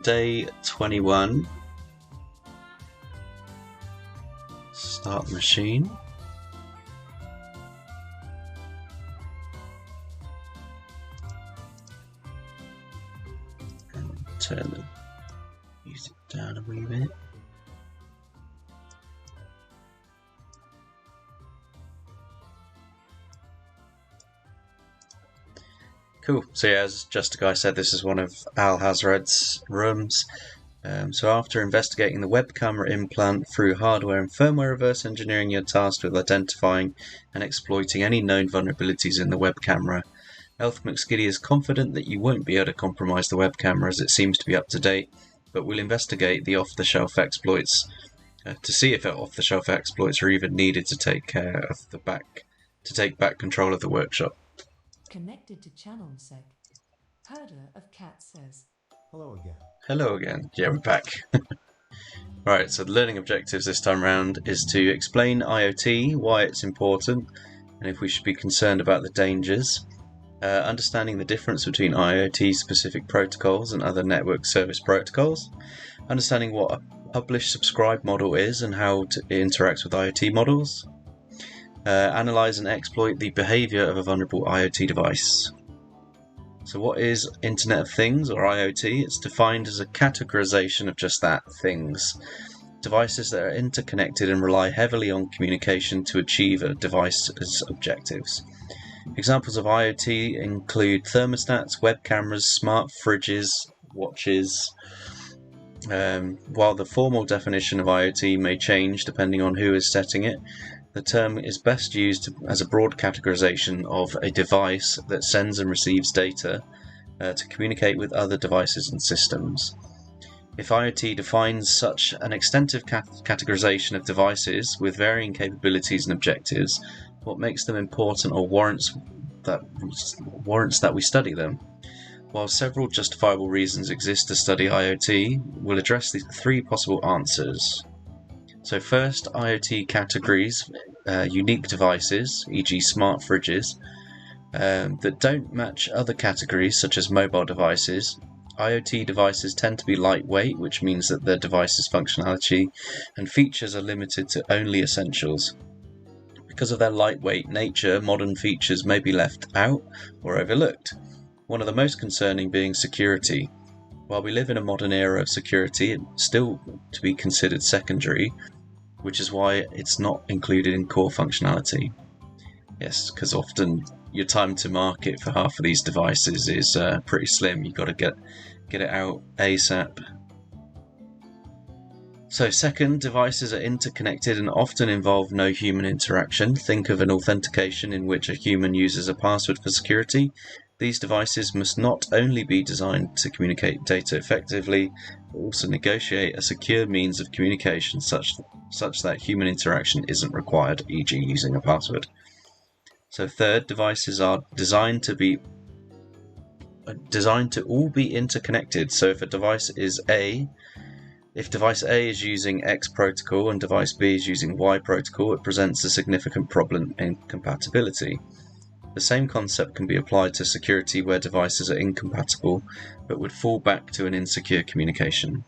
day 21. Start the machine. And turn the music down a wee bit. Cool. So yeah, as just a guy said, this is one of Al Hazred's rooms. So after investigating the web camera implant through hardware and firmware reverse engineering, you're tasked with identifying and exploiting any known vulnerabilities in the web camera. Mcskidy is confident that you won't be able to compromise the web camera as it seems to be up to date, but will investigate the off-the-shelf exploits to see if off-the-shelf exploits are even needed to take care of take back control of the workshop. Connected to channel sec. Herder of Cat says, Hello again. Hello again. Yeah, we're back. Right, so the learning objectives this time around is to explain IoT, why it's important, and if we should be concerned about the dangers. Understanding the difference between IoT-specific protocols and other network service protocols. Understanding what a publish-subscribe model is and how it interacts with IoT models. Analyze and exploit the behavior of a vulnerable IoT device. So what is Internet of Things, or IoT? It's defined as a categorization of just that, things. Devices that are interconnected and rely heavily on communication to achieve a device's objectives. Examples of IoT include thermostats, web cameras, smart fridges, watches. While the formal definition of IoT may change depending on who is setting it, the term is best used as a broad categorization of a device that sends and receives data to communicate with other devices and systems. If IoT defines such an extensive categorization of devices with varying capabilities and objectives, what makes them important or warrants that we study them? While several justifiable reasons exist to study IoT, we'll address the three possible answers. So first, IoT categories unique devices, e.g. smart fridges, that don't match other categories such as mobile devices. IoT devices tend to be lightweight, which means that their device's functionality and features are limited to only essentials. Because of their lightweight nature, modern features may be left out or overlooked. One of the most concerning being security. While we live in a modern era of security, it's still to be considered secondary, which is why it's not included in core functionality. Yes, because often your time to market for half of these devices is pretty slim. You've got to get it out ASAP. So second, devices are interconnected and often involve no human interaction. Think of an authentication in which a human uses a password for security. These devices must not only be designed to communicate data effectively, but also negotiate a secure means of communication such that human interaction isn't required, e.g. using a password. So third, devices are designed to all be interconnected. So if device A is using X protocol and device B is using Y protocol, it presents a significant problem in compatibility. The same concept can be applied to security where devices are incompatible but would fall back to an insecure communication.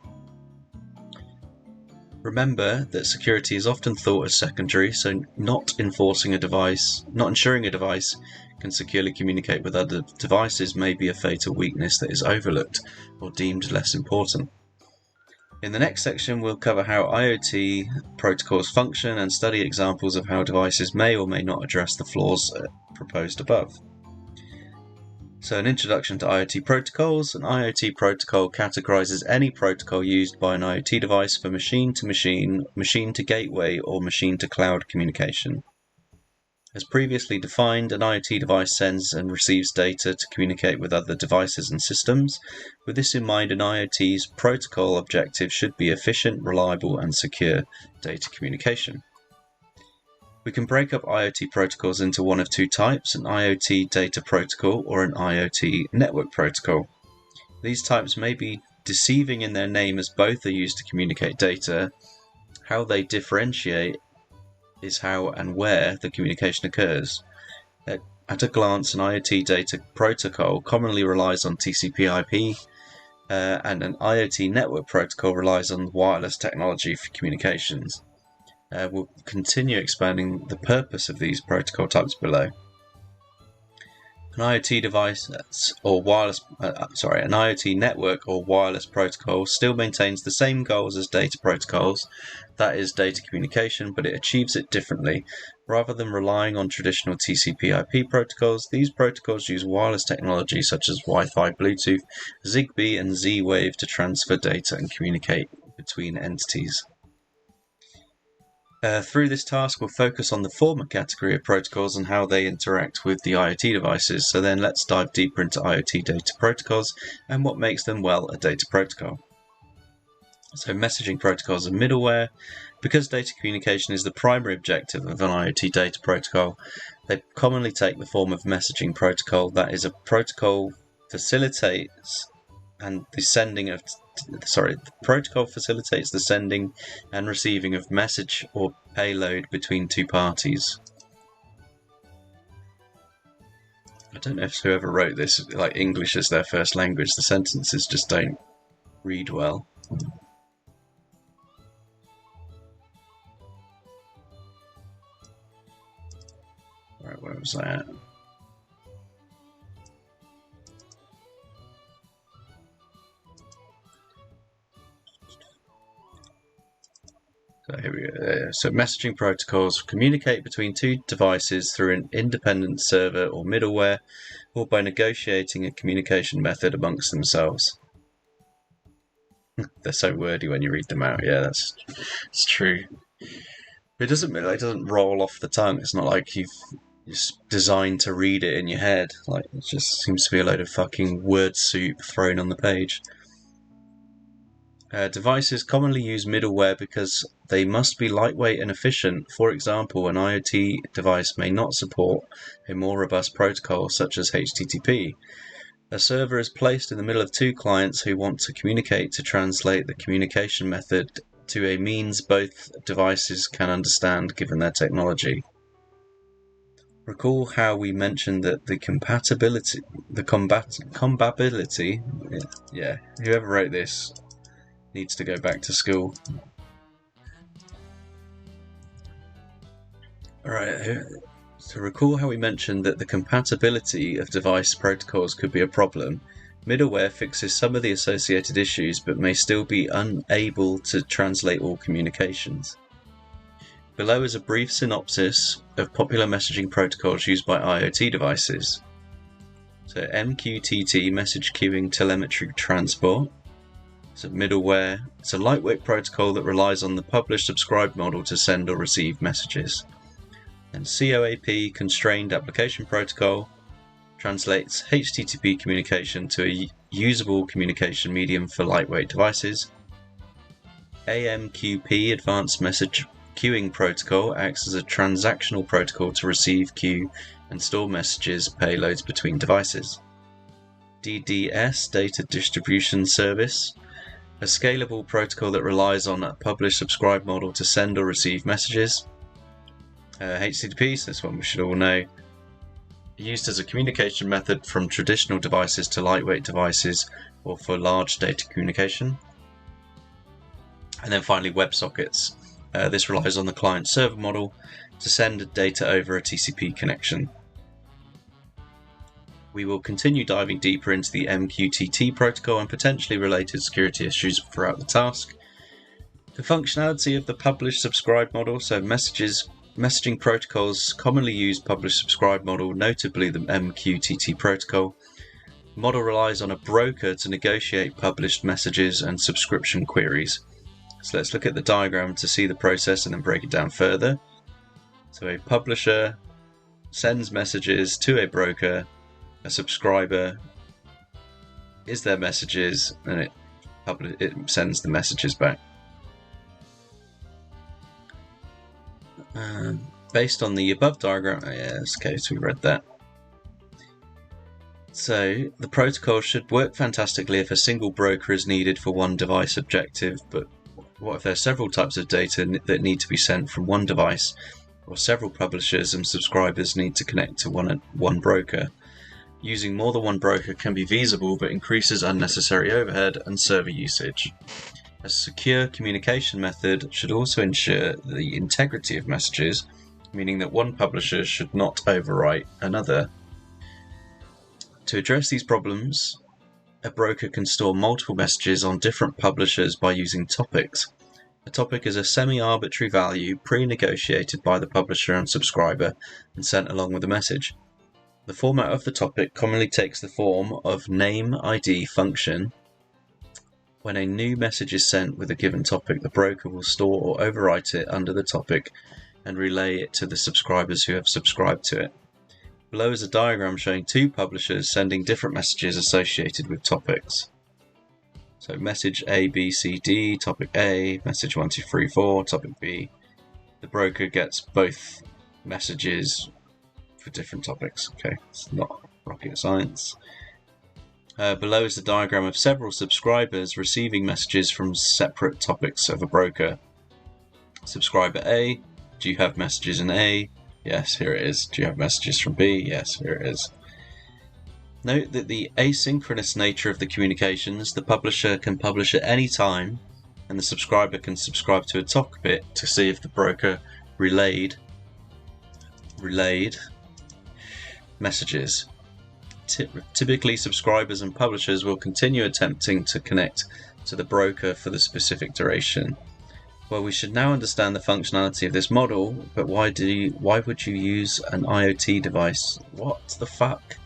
Remember that security is often thought as secondary, so not ensuring a device can securely communicate with other devices may be a fatal weakness that is overlooked or deemed less important. In the next section, we'll cover how IoT protocols function and study examples of how devices may or may not address the flaws proposed above. So, an introduction to IoT protocols. An IoT protocol categorizes any protocol used by an IoT device for machine-to-machine, machine-to-gateway, or machine-to-cloud communication. As previously defined, an IoT device sends and receives data to communicate with other devices and systems. With this in mind, an IoT's protocol objective should be efficient, reliable, and secure data communication. We can break up IoT protocols into one of two types, an IoT data protocol or an IoT network protocol. These types may be deceiving in their name as both are used to communicate data. How they differentiate is how and where the communication occurs. At a glance, an IoT data protocol commonly relies on TCP/IP and an IoT network protocol relies on wireless technology for communications. We'll continue expanding the purpose of these protocol types below. An IoT device or wireless, an IoT network or wireless protocol still maintains the same goals as data protocols, that is data communication, but it achieves it differently. Rather than relying on traditional TCP/IP protocols, these protocols use wireless technology such as Wi-Fi, Bluetooth, Zigbee, and Z-Wave to transfer data and communicate between entities. Through this task, we'll focus on the former category of protocols and how they interact with the IoT devices. So then let's dive deeper into IoT data protocols and what makes them, well, a data protocol. So messaging protocols are middleware. Because data communication is the primary objective of an IoT data protocol, they commonly take the form of messaging protocol. That is, a protocol facilitates the protocol facilitates the sending and receiving of message or payload between two parties. I don't know if whoever wrote this, like English as their first language, the sentences just don't read well. Right, where was I at? So here we go. So messaging protocols communicate between two devices through an independent server or middleware, or by negotiating a communication method amongst themselves. They're so wordy when you read them out. Yeah, it's true. It doesn't roll off the tongue. It's not like you've designed to read it in your head. Like, it just seems to be a load of fucking word soup thrown on the page. Devices commonly use middleware because they must be lightweight and efficient. For example, an IoT device may not support a more robust protocol such as HTTP. A server is placed in the middle of two clients who want to communicate to translate the communication method to a means both devices can understand given their technology. Recall how we mentioned that the compatibility, whoever wrote this needs to go back to school. Alright, so recall how we mentioned that the compatibility of device protocols could be a problem. Middleware fixes some of the associated issues, but may still be unable to translate all communications. Below is a brief synopsis of popular messaging protocols used by IoT devices. So MQTT, Message Queuing Telemetry Transport. It's a middleware. It's a lightweight protocol that relies on the publish-subscribe model to send or receive messages. And COAP, Constrained Application Protocol, translates HTTP communication to a usable communication medium for lightweight devices. AMQP, Advanced Message Queuing Protocol, acts as a transactional protocol to receive, queue, and store messages payloads between devices. DDS, Data Distribution Service, a scalable protocol that relies on a publish-subscribe model to send or receive messages. HTTP, so this one we should all know, used as a communication method from traditional devices to lightweight devices or for large data communication. And then finally, WebSockets. This relies on the client-server model to send data over a TCP connection. We will continue diving deeper into the MQTT protocol and potentially related security issues throughout the task. The functionality of the publish-subscribe model, so messaging protocols commonly use publish-subscribe model, notably the MQTT protocol. The model relies on a broker to negotiate published messages and subscription queries. So let's look at the diagram to see the process and then break it down further. So a publisher sends messages to a broker, a subscriber is their messages, and it sends the messages back. Based on the above diagram, okay, so we read that. So the protocol should work fantastically if a single broker is needed for one device objective, but what if there are several types of data that need to be sent from one device, or several publishers and subscribers need to connect to one broker? Using more than one broker can be feasible but increases unnecessary overhead and server usage. A secure communication method should also ensure the integrity of messages, meaning that one publisher should not overwrite another. To address these problems, a broker can store multiple messages on different publishers by using topics. A topic is a semi-arbitrary value pre-negotiated by the publisher and subscriber and sent along with the message. The format of the topic commonly takes the form of name ID function. When a new message is sent with a given topic, the broker will store or overwrite it under the topic and relay it to the subscribers who have subscribed to it. Below is a diagram showing two publishers sending different messages associated with topics. So message A, B, C, D, topic A, message 1, 2, 3, 4, topic B. The broker gets both messages for different topics. Okay, it's not rocket science. Below is the diagram of several subscribers receiving messages from separate topics of a broker. Subscriber A, do you have messages in A? Yes, here it is. Do you have messages from B? Yes, here it is. Note that the asynchronous nature of the communications, the publisher can publish at any time, and the subscriber can subscribe to a topic to see if the broker relayed messages. Typically, subscribers and publishers will continue attempting to connect to the broker for the specific duration. Well, we should now understand the functionality of this model, but why would you use an IoT device? What the fuck?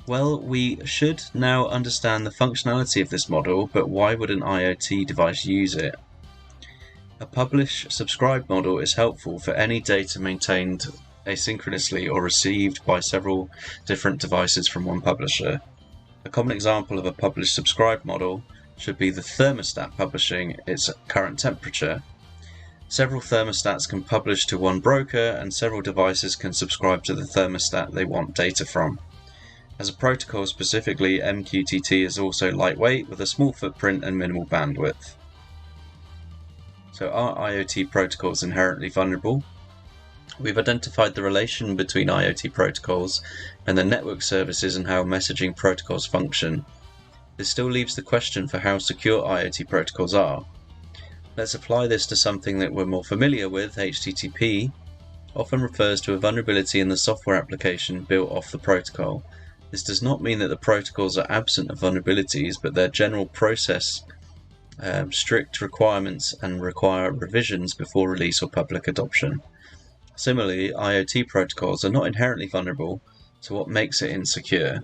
Well, we should now understand the functionality of this model, but why would an IoT device use it? A publish-subscribe model is helpful for any data maintained asynchronously or received by several different devices from one publisher. A common example of a publish-subscribe model should be the thermostat publishing its current temperature. Several thermostats can publish to one broker, and several devices can subscribe to the thermostat they want data from. As a protocol specifically, MQTT is also lightweight with a small footprint and minimal bandwidth. So are IoT protocols inherently vulnerable? We've identified the relation between IoT protocols and the network services and how messaging protocols function. This still leaves the question for how secure IoT protocols are. Let's apply this to something that we're more familiar with. HTTP often refers to a vulnerability in the software application built off the protocol. This does not mean that the protocols are absent of vulnerabilities, but their general process strict requirements and require revisions before release or public adoption. Similarly, IoT protocols are not inherently vulnerable, so what makes it insecure?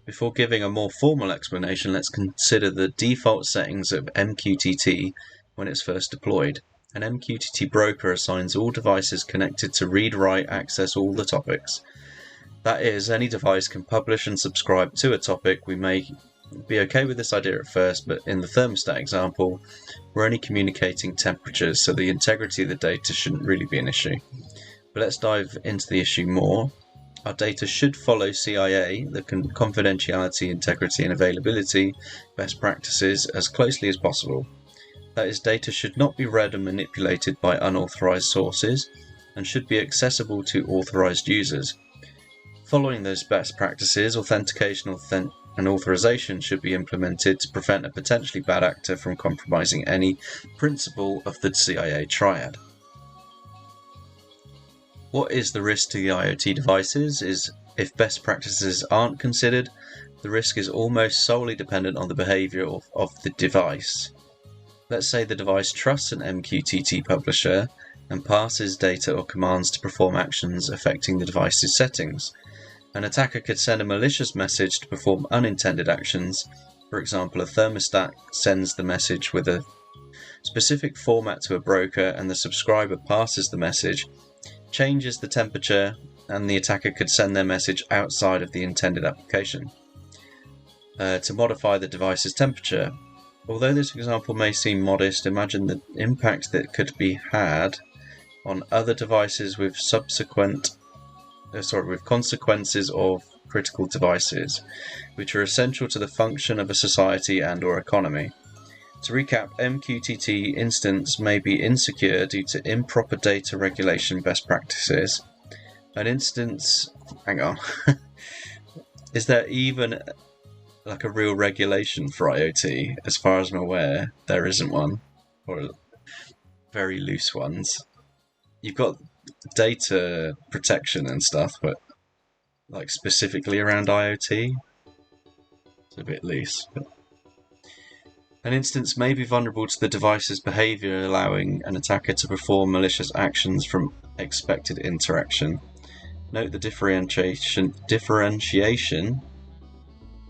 Before giving a more formal explanation, let's consider the default settings of MQTT when it's first deployed. An MQTT broker assigns all devices connected to read, write, access all the topics. That is, any device can publish and subscribe to a topic. We may be okay with this idea at first, but in the thermostat example, we're only communicating temperatures, so the integrity of the data shouldn't really be an issue. But let's dive into the issue more. Our data should follow CIA, the confidentiality, integrity and availability best practices, as closely as possible. That is, data should not be read and manipulated by unauthorized sources and should be accessible to authorized users. Following those best practices, authentication and authorization should be implemented to prevent a potentially bad actor from compromising any principle of the CIA triad. What is the risk to the IoT devices is if best practices aren't considered, the risk is almost solely dependent on the behavior of the device. Let's say the device trusts an MQTT publisher and passes data or commands to perform actions affecting the device's settings. An attacker could send a malicious message to perform unintended actions. For example, a thermostat sends the message with a specific format to a broker and the subscriber passes the message, changes the temperature, and the attacker could send their message outside of the intended application to modify the device's temperature. Although this example may seem modest, imagine the impact that could be had on other devices with consequences of critical devices, which are essential to the function of a society and/or economy. To recap, MQTT instance may be insecure due to improper data regulation best practices. An instance Is there even like a real regulation for IoT? As far as I'm aware, there isn't one, or very loose ones. You've got data protection and stuff, but like specifically around IoT, it's a bit loose. But an instance may be vulnerable to the device's behavior, allowing an attacker to perform malicious actions from expected interaction. Note the differentiation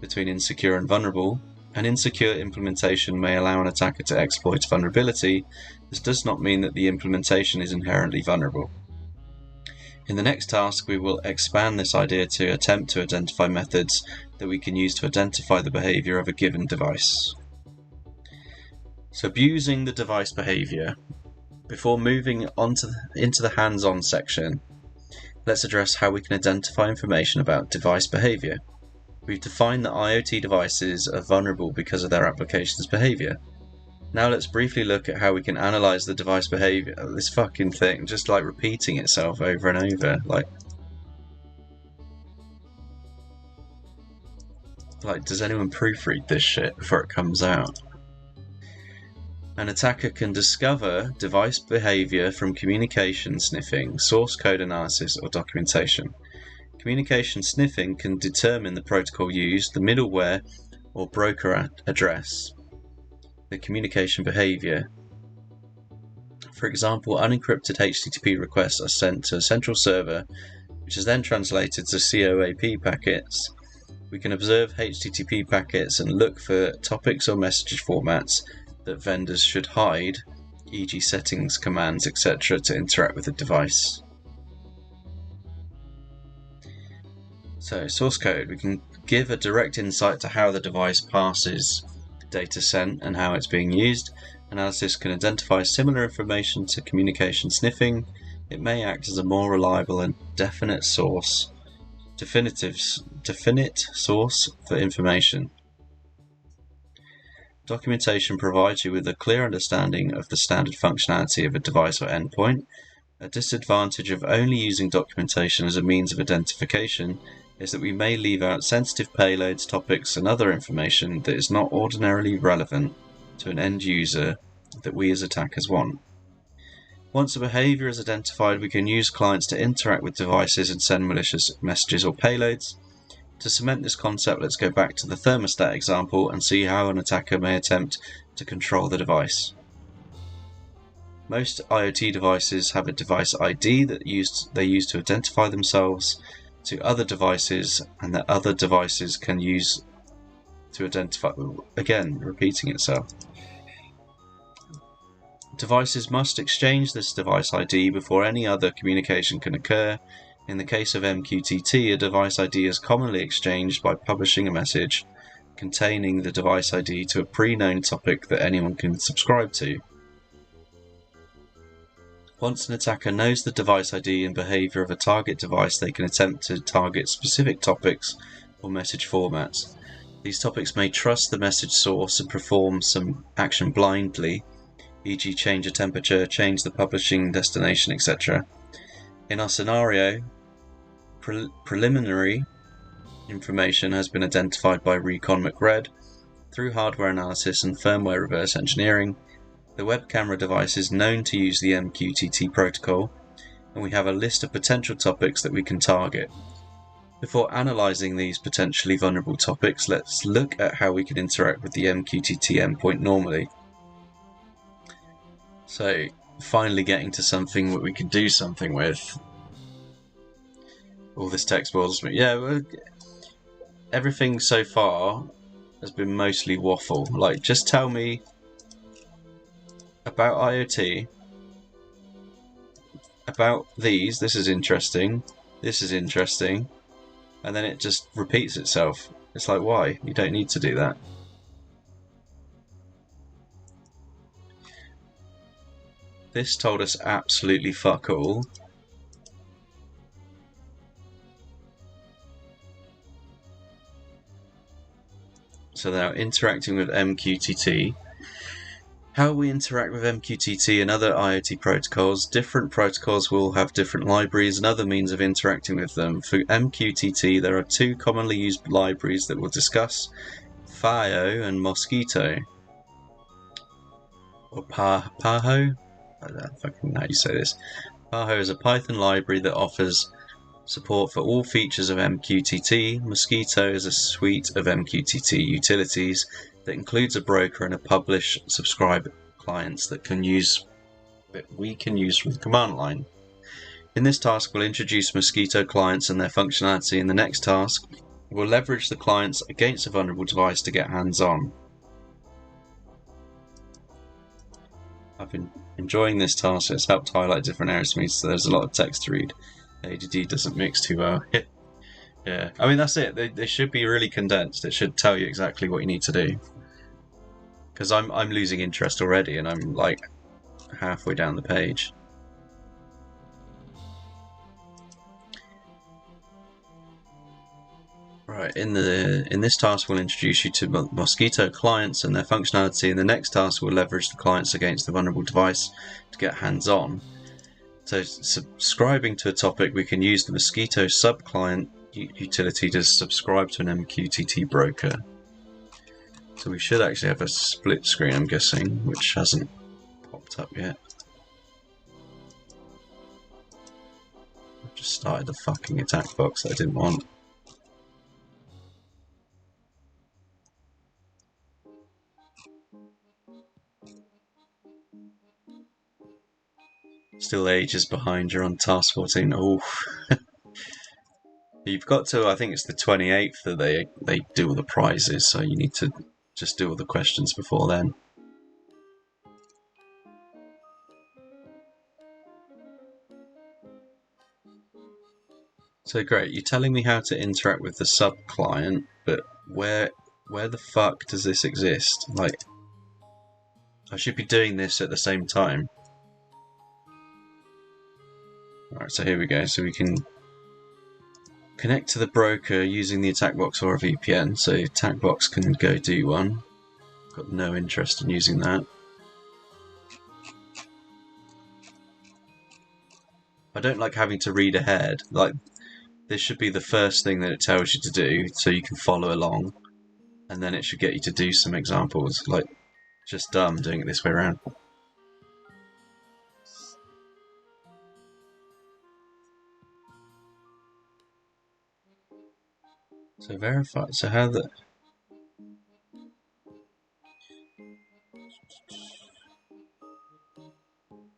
between insecure and vulnerable. An insecure implementation may allow an attacker to exploit a vulnerability. This does not mean that the implementation is inherently vulnerable. In the next task, we will expand this idea to attempt to identify methods that we can use to identify the behavior of a given device. So abusing the device behavior. Before moving into the hands-on section, let's address how we can identify information about device behavior. We've defined that IoT devices are vulnerable because of their application's behavior. Now let's briefly look at how we can analyze the device behavior. This fucking thing, just like repeating itself over and over. Like, does anyone proofread this shit before it comes out? An attacker can discover device behavior from communication sniffing, source code analysis, or documentation. Communication sniffing can determine the protocol used, the middleware or broker address, the communication behavior. For example, unencrypted HTTP requests are sent to a central server, which is then translated to COAP packets. We can observe HTTP packets and look for topics or message formats that vendors should hide, e.g. settings, commands, etc. to interact with the device. So, source code. We can give a direct insight to how the device passes data sent and how it's being used. Analysis can identify similar information to communication sniffing. It may act as a more reliable and definite source for information. Documentation provides you with a clear understanding of the standard functionality of a device or endpoint. A disadvantage of only using documentation as a means of identification is that we may leave out sensitive payloads, topics, and other information that is not ordinarily relevant to an end user that we as attackers want. Once a behavior is identified, we can use clients to interact with devices and send malicious messages or payloads. To cement this concept, let's go back to the thermostat example and see how an attacker may attempt to control the device. Most IoT devices have a device ID that they use to identify themselves to other devices, and that other devices can use to identify, again, repeating itself. Devices must exchange this device ID before any other communication can occur. In the case of MQTT, a device ID is commonly exchanged by publishing a message containing the device ID to a pre-known topic that anyone can subscribe to. Once an attacker knows the device ID and behavior of a target device, they can attempt to target specific topics or message formats. These topics may trust the message source and perform some action blindly, e.g. change a temperature, change the publishing destination, etc. In our scenario, preliminary information has been identified by Recon McRed through hardware analysis and firmware reverse engineering. The web camera device is known to use the MQTT protocol, and we have a list of potential topics that we can target. Before analysing these potentially vulnerable topics, let's look at how we can interact with the MQTT endpoint normally. So, finally getting to something that we can do something with. All this text bothers me. Yeah, everything so far has been mostly waffle. Like, just tell me about IoT, about these, this is interesting, and then it just repeats itself. It's like, why? You don't need to do that. This told us absolutely fuck all. So now interacting with MQTT. How we interact with MQTT and other IoT protocols. Different protocols will have different libraries and other means of interacting with them. For MQTT, there are two commonly used libraries that we'll discuss: FIO and Mosquito. Or Paho? I don't fucking know how you say this. Paho is a Python library that offers support for all features of MQTT. Mosquito is a suite of MQTT utilities that includes a broker and a publish-subscribe clients that we can use from the command line. In this task, we'll introduce Mosquito clients and their functionality. In the next task, we'll leverage the clients against a vulnerable device to get hands-on. I've been enjoying this task, so it's helped highlight different areas to me, so there's a lot of text to read. ADD doesn't mix too well. Yeah, I mean, that's it. They should be really condensed. It should tell you exactly what you need to do. Because I'm losing interest already, and I'm like halfway down the page. Right, in this task we'll introduce you to Mosquito clients and their functionality. In the next task we'll leverage the clients against the vulnerable device to get hands-on. So subscribing to a topic, we can use the Mosquito sub-client utility to subscribe to an MQTT broker. So we should actually have a split screen, I'm guessing, which hasn't popped up yet. I've just started the fucking attack box that I didn't want. Still ages behind, you're on task 14. Oh. You've got to, I think it's the 28th that they do all the prizes, so you need to just do all the questions before then. So great, you're telling me how to interact with the sub-client, but where the fuck does this exist? Like, I should be doing this at the same time. Alright, so here we go. So we can connect to the broker using the attack box or a VPN. So attack box can go do one. Got no interest in using that. I don't like having to read ahead. Like, this should be the first thing that it tells you to do, so you can follow along, and then it should get you to do some examples. Like, just dumb doing it this way around. So verify. So how the...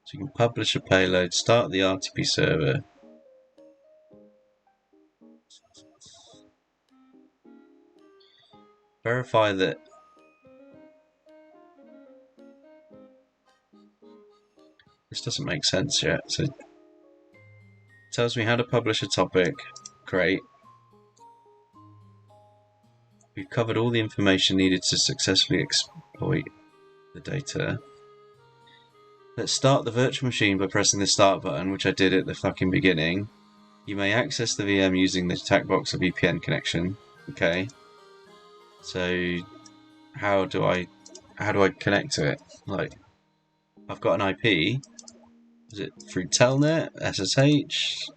So you can publish a payload, start the RTP server. Verify that... This doesn't make sense yet. So it tells me how to publish a topic. Great. We've covered all the information needed to successfully exploit the data. Let's start the virtual machine by pressing the start button, which I did at the fucking beginning. You may access the VM using the attack box or VPN connection. Okay. So how do I connect to it? Like, I've got an IP. Is it through Telnet, SSH,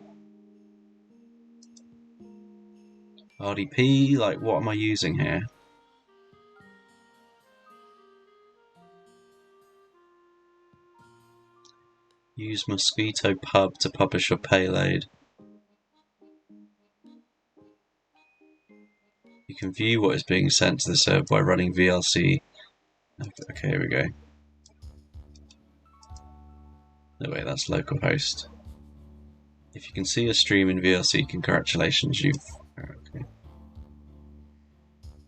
RDP? Like, what am I using here? Use Mosquito Pub to publish your payload. You can view what is being sent to the server by running VLC. Okay, here we go. No way, that's localhost. If you can see a stream in VLC, congratulations, you've... Okay.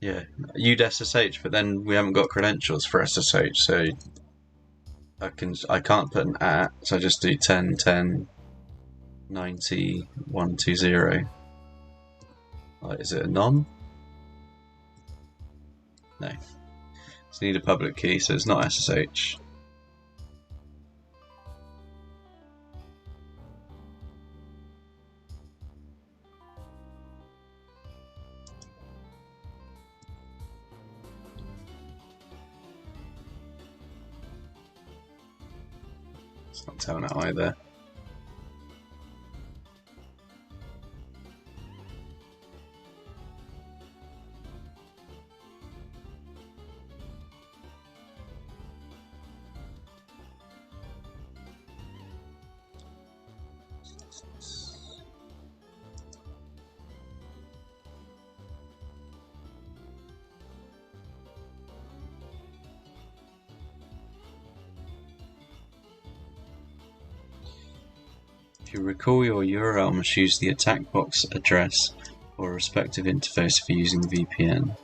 Yeah, you'd SSH, but then we haven't got credentials for SSH, so I can't put an @ so I just do 10 10 90 120. Like, is it a non? No. So you need a public key, so it's not SSH. It's not telling it either. If you recall your URL must use the attack box address or respective interface for using the VPN.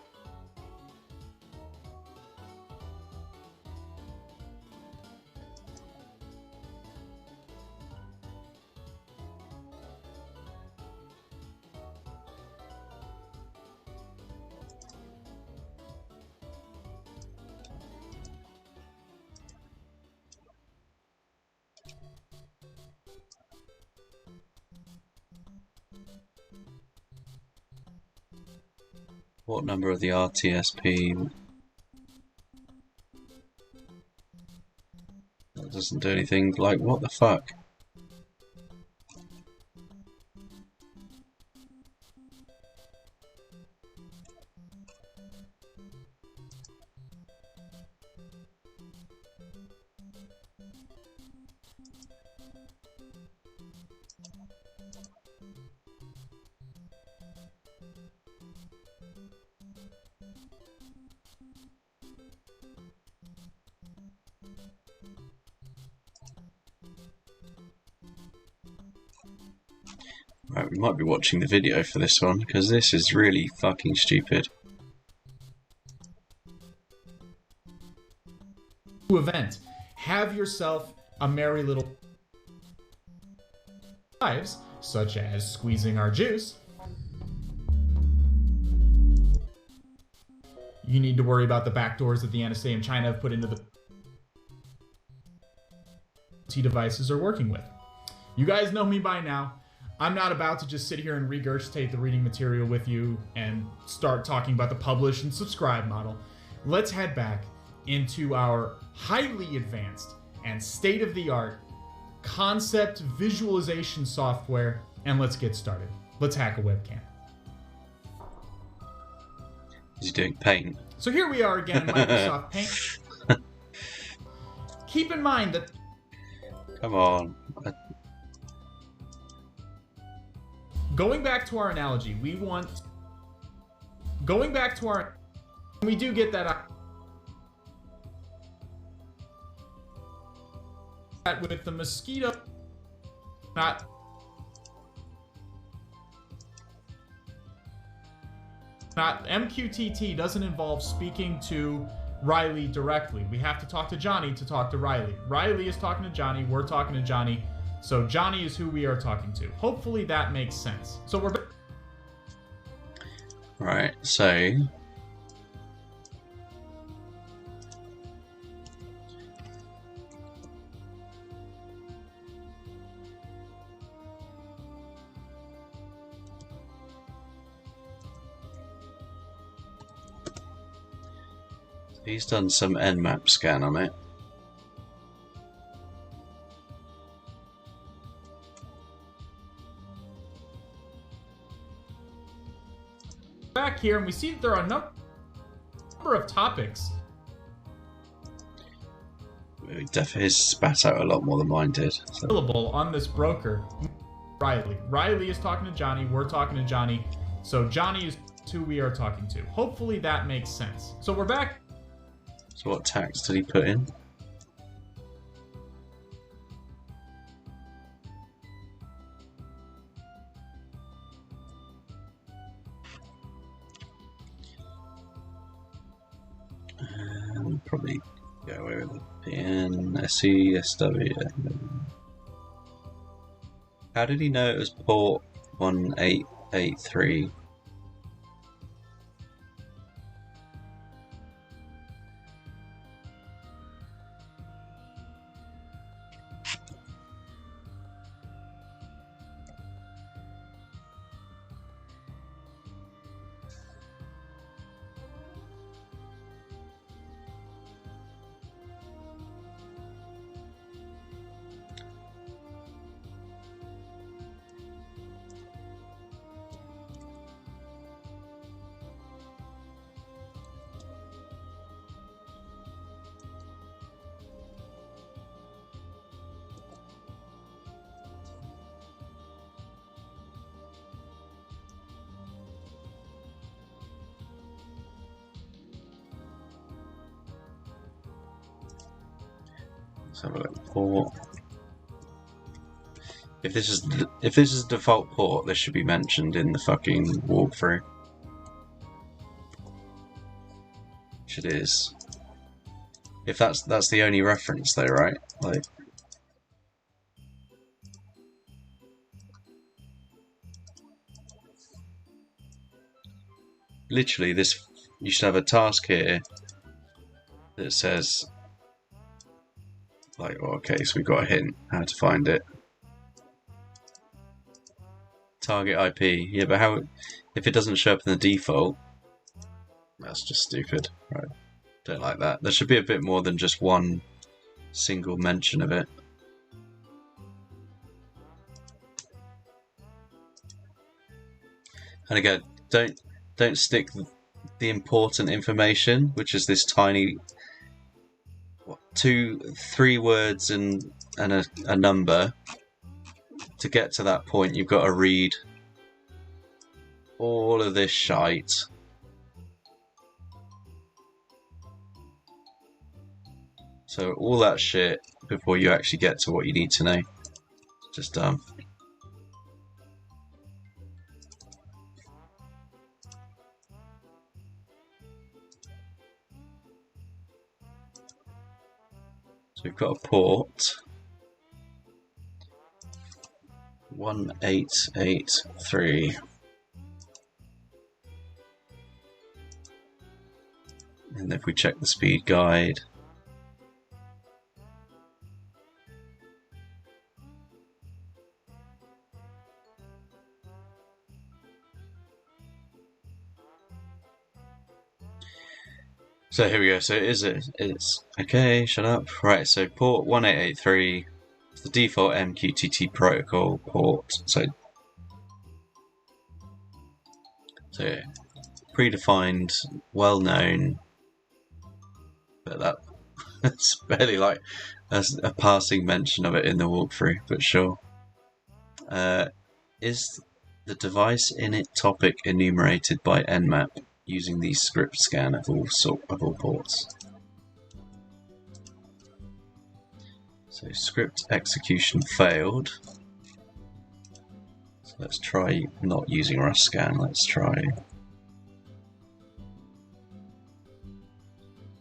What number of the RTSP? That doesn't do anything. Like, what the fuck? Right, we might be watching the video for this one, because this is really fucking stupid. Event. Have yourself a merry little lives, such as squeezing our juice. You need to worry about the backdoors that the NSA and China have put into the T devices are working with. You guys know me by now. I'm not about to just sit here and regurgitate the reading material with you and start talking about the publish and subscribe model. Let's head back into our highly advanced and state-of-the-art concept visualization software, and let's get started. Let's hack a webcam. Is he doing paint? So here we are again in Microsoft Paint. Keep in mind that... Come on. Going back to our analogy, we want... Going back to our... We do get that... With the mosquito... Not... MQTT doesn't involve speaking to Riley directly. We have to talk to Johnny to talk to Riley. Riley is talking to Johnny, we're talking to Johnny. So Johnny is who we are talking to. Hopefully that makes sense. So we're... Right, so... He's done some Nmap scan on it. Back here, and we see that there are a number of topics. His spat out a lot more than mine did. So. Available on this broker, Riley. Riley is talking to Johnny, we're talking to Johnny. So Johnny is who we are talking to. Hopefully that makes sense. So we're back. So what tax did he put in? Probably go away with the PN, SE, SW. How did he know it was port 1883? Let's have a look. Port. If this is default port, this should be mentioned in the fucking walkthrough. Which it is. If that's the only reference though, right? Like, literally this, you should have a task here that says like, oh, okay, so we've got a hint how to find it. Target IP. Yeah, but how, if it doesn't show up in the default, that's just stupid. Right. Don't like that. There should be a bit more than just one single mention of it. And again, don't stick the important information, which is this tiny 2-3 words and a number. To get to that point, you've got to read all of this shite. So all that shit before you actually get to what you need to know. Just dumb. So we've got a port 1883. And if we check the speed guide, so here we go. So it's okay, shut up. Right, so port 1883, it's the default MQTT protocol port. So predefined, well known, but that's barely like a passing mention of it in the walkthrough, but sure. Is the device init topic enumerated by nmap using the script scan of all ports? So script execution failed. So let's try not using Rust scan. Let's try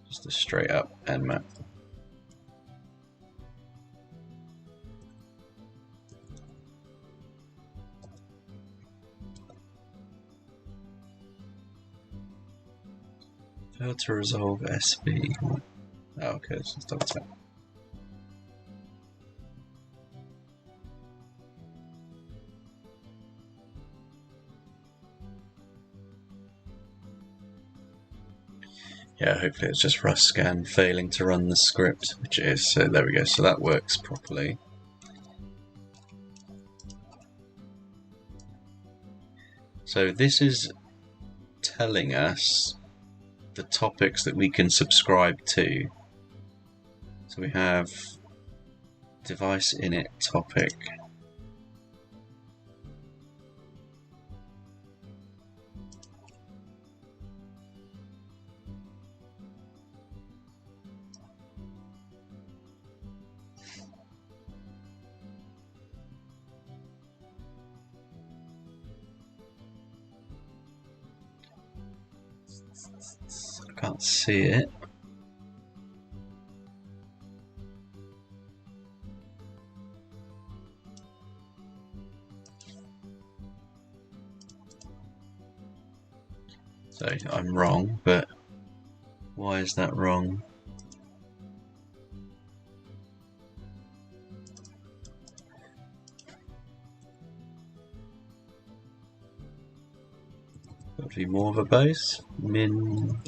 just a straight up nmap. Failed to resolve SV. Oh, okay, let's just double check. Yeah, hopefully it's just Rust scan failing to run the script, which it is. So there we go. So that works properly. So this is telling us the topics that we can subscribe to. So we have device init topic. I can't see it. So I'm wrong, but why is that wrong? Got to be more of a base. Min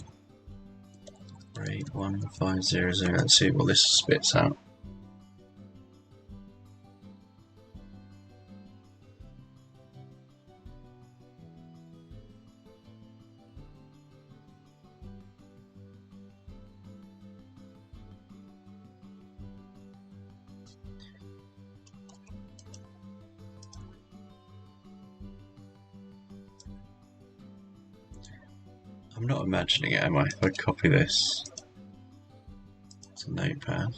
rate 1500. Let's see what this spits out. I'm not imagining it, am I? If I copy this to Notepad.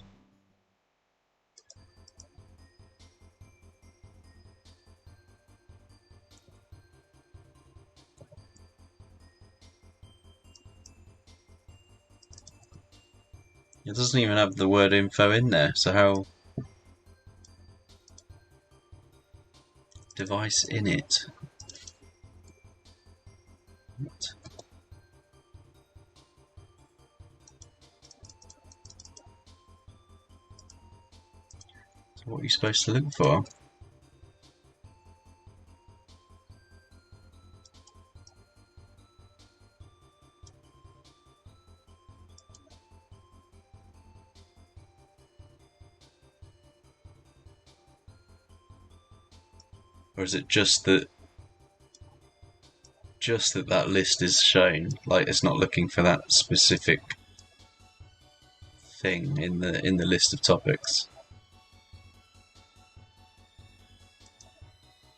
It doesn't even have the word info in there, so how... Device init. What? So what are you supposed to look for? Or is it just that that list is shown? Like it's not looking for that specific thing in the list of topics?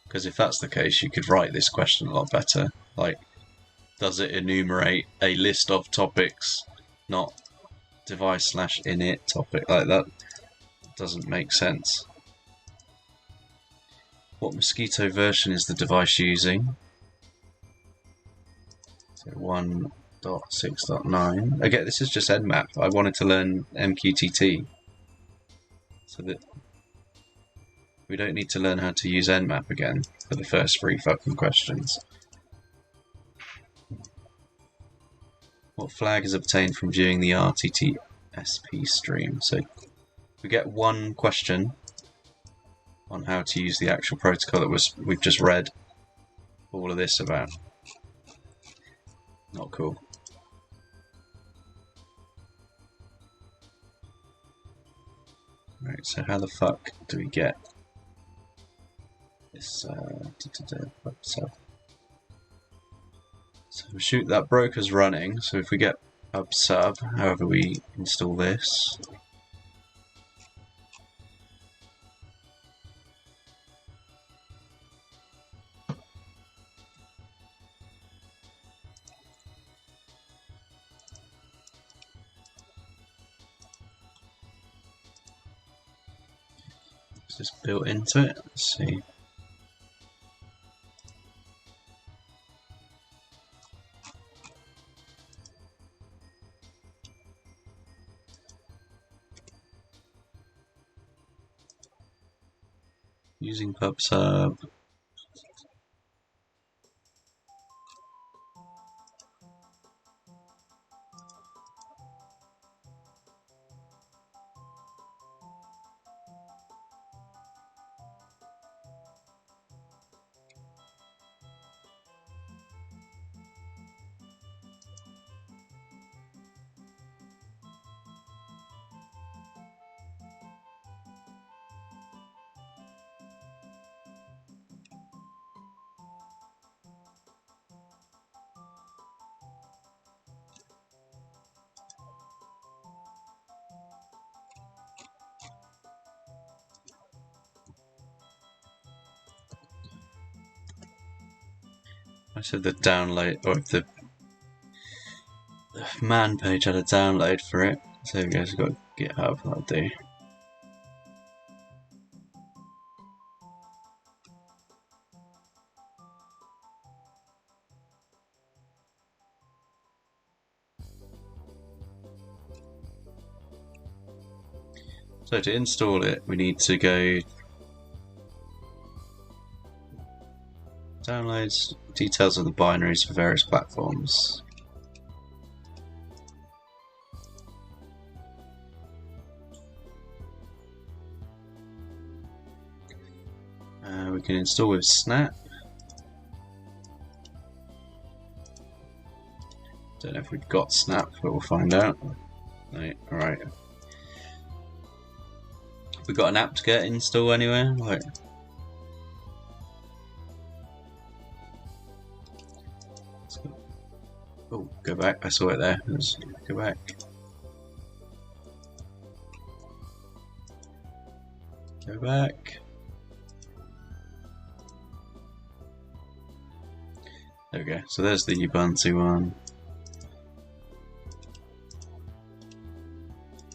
Because if that's the case, you could write this question a lot better. Like, does it enumerate a list of topics, not device/init topic? Like that doesn't make sense. What mosquito version is the device using? So 1.6.9. Again, this is just Nmap. I wanted to learn MQTT. So that we don't need to learn how to use Nmap again for the first 3 fucking questions. What flag is obtained from viewing the RTTSP stream? So we get one question on how to use the actual protocol that we've just read all of this about. Not cool. Right, so how the fuck do we get this so we shoot that broker's running, so if we get pub sub, however we install this. Is this built into it? Let's see. Using pub sub. I said the download, or if the man page had a download for it. So there we go, it's got GitHub, that'll do. So to install it, we need to go downloads, details of the binaries for various platforms. We can install with Snap. Don't know if we've got Snap, but we'll find out. No, alright. We got an apt-get install anywhere? Like, oh, go back. I saw it there. Let's go back. Go back. There we go. So there's the Ubuntu one.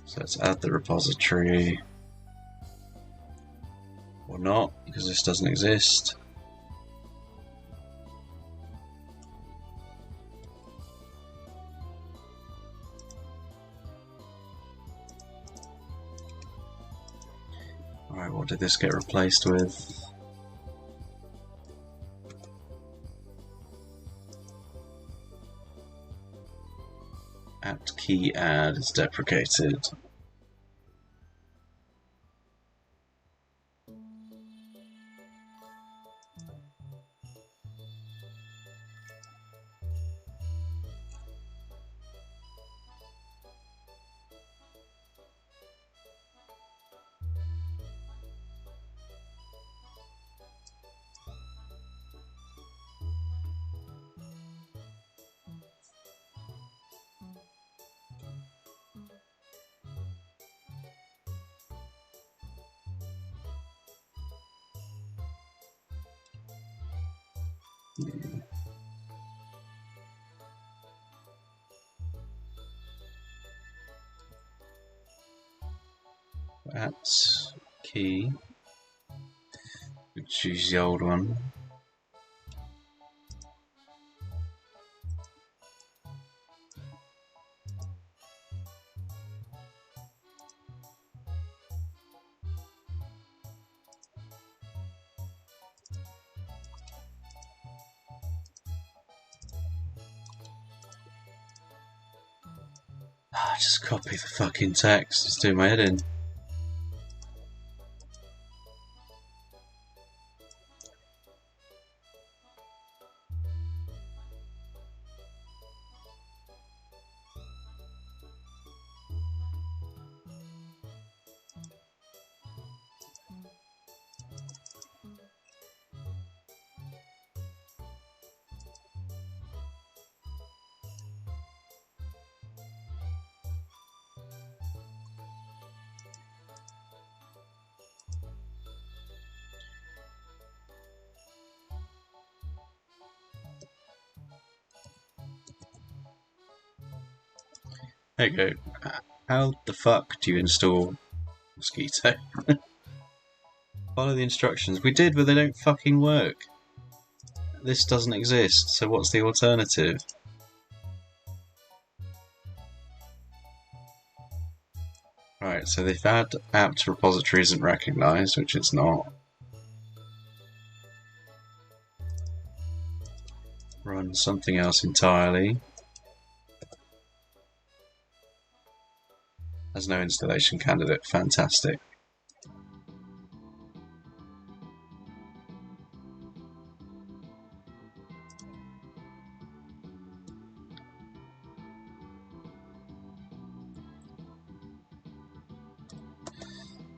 So let's add the repository. Or not, because this doesn't exist. Right, what did this get replaced with? Apt key add is deprecated. Apt key. We choose the old one. Just copy the fucking text. It's doing my head in. There you go. How the fuck do you install Mosquito? Follow the instructions. We did, but they don't fucking work. This doesn't exist, so what's the alternative? Right, so they've had apt repository isn't recognised, which it's not. Run something else entirely. Has no installation candidate. Fantastic.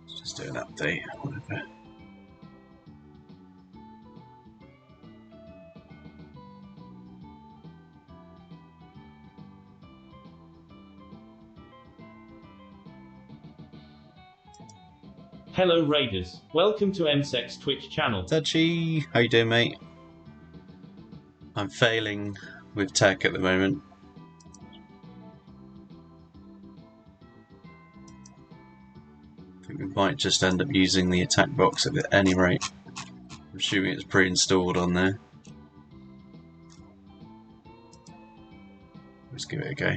Let's just do an update. Whatever. Hello Raiders, welcome to MSec's Twitch channel. Dutchy, how you doing, mate? I'm failing with tech at the moment. I think we might just end up using the attack box at any rate. I'm assuming it's pre-installed on there. Let's give it a go.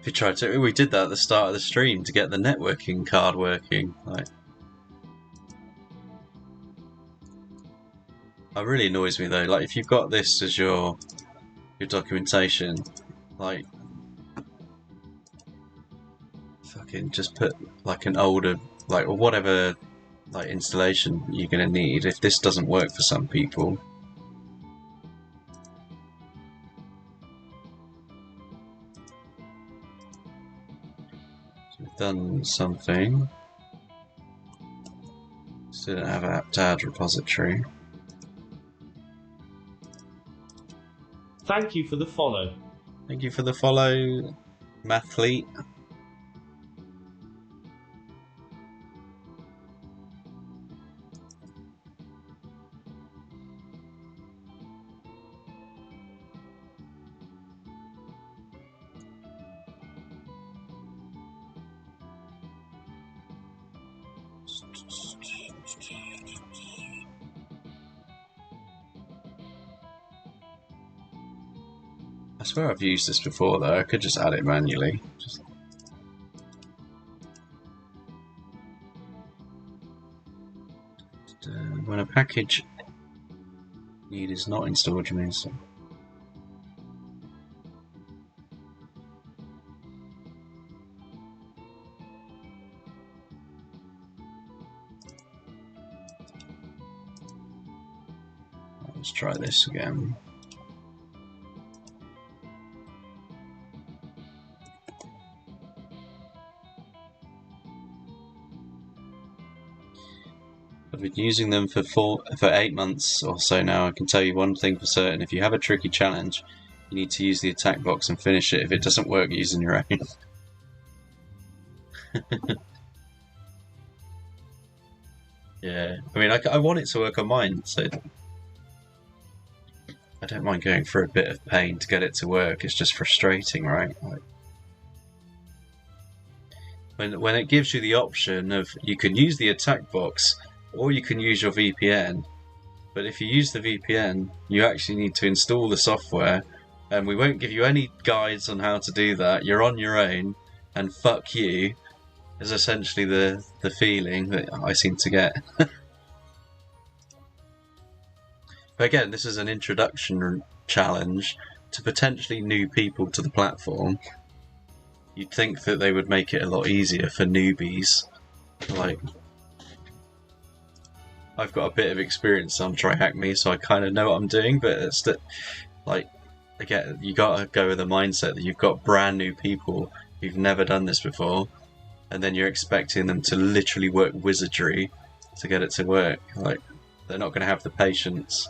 We tried to. We did that at the start of the stream to get the networking card working. Like, it really annoys me though. Like, if you've got this as your documentation, like, fucking just put like an older, like, or whatever, like, installation you're gonna need. If this doesn't work for some people. We've done something. Still don't have an apt add repository. Thank you for the follow. Thank you for the follow, Mathlete. swear I've used this before though. I could just add it manually. When a package need is not installed, you mean so. Let's try this again. I've been using them for 8 months or so now. I can tell you one thing for certain: if you have a tricky challenge, you need to use the attack box and finish it. If it doesn't work, using your own. Yeah, I mean, I want it to work on mine, so I don't mind going through a bit of pain to get it to work. It's just frustrating, right? Like, when it gives you the option of you can use the attack box or you can use your VPN, but if you use the VPN, you actually need to install the software, and we won't give you any guides on how to do that. You're on your own, and fuck you is essentially the feeling that I seem to get. But again, this is an introduction challenge to potentially new people to the platform. You'd think that they would make it a lot easier for newbies. Like, I've got a bit of experience on TryHackMe, so I kind of know what I'm doing, but it's that, like, again, you gotta go with the mindset that you've got brand new people who've never done this before, and then you're expecting them to literally work wizardry to get it to work. Like, they're not going to have the patience.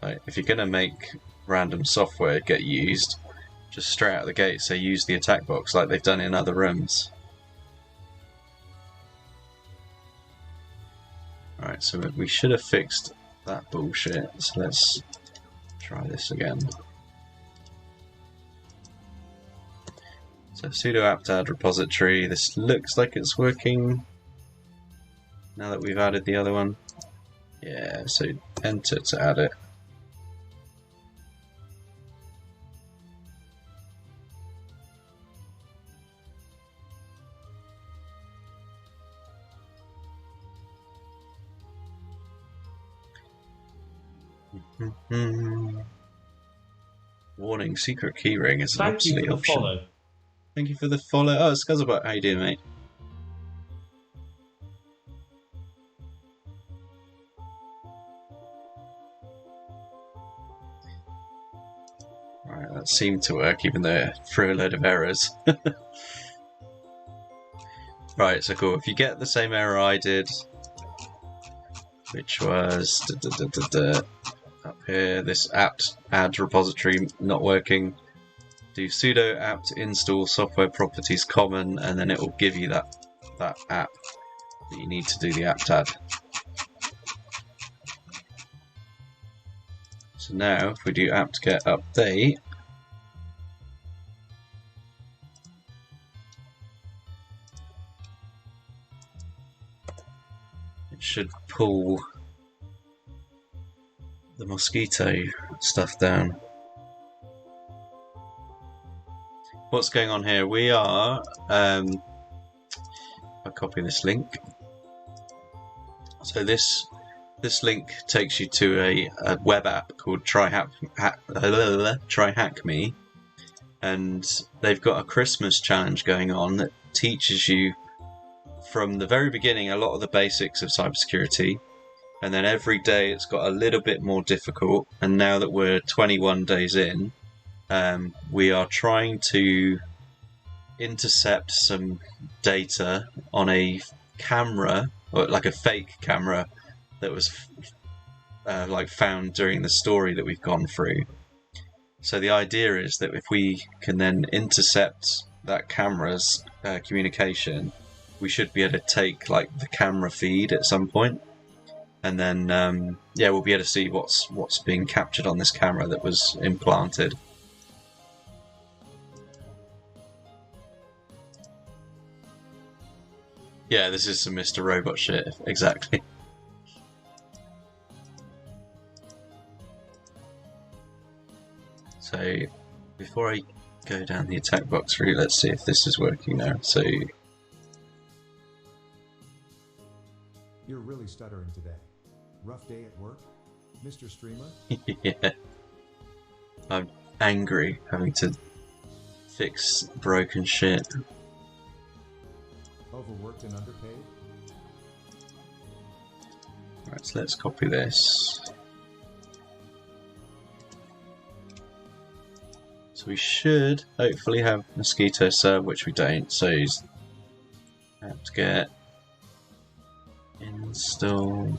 Like, if you're going to make random software get used, just straight out of the gate say use the attack box like they've done in other rooms. Alright, so we should have fixed that bullshit, so let's try this again. So sudo apt add repository, this looks like it's working now that we've added the other one. Yeah, so enter to add it. Warning, secret keyring is an obsolete option. Follow. Thank you for the follow. Oh, Scuzzlebot, how you doing, mate? Right, that seemed to work, even though it threw a load of errors. Right, so cool. If you get the same error I did, which was up here, this apt add repository not working, do sudo apt install software properties common, and then it will give you that app that you need to do the apt add. So now, if we do apt get update, it should pull the mosquito stuff down. What's going on here? We are, I'll copy this link. So this link takes you to a web app called TryHackMe, and they've got a Christmas challenge going on that teaches you from the very beginning a lot of the basics of cybersecurity, and then every day it's got a little bit more difficult, and now that we're 21 days in, we are trying to intercept some data on a camera, or like a fake camera that was like found during the story that we've gone through. So the idea is that if we can then intercept that camera's communication, we should be able to take like the camera feed at some point, and then yeah, we'll be able to see what's being captured on this camera that was implanted. Yeah, this is some Mr. Robot shit, exactly. So before I go down the attack box route, let's see if this is working now. So You're really stuttering today. Rough day at work, Mr. Streamer? yeah, I'm angry having to fix broken shit. Overworked and underpaid? Right, so let's copy this. So we should hopefully have Mosquito sub, which we don't, so he's apt-get install.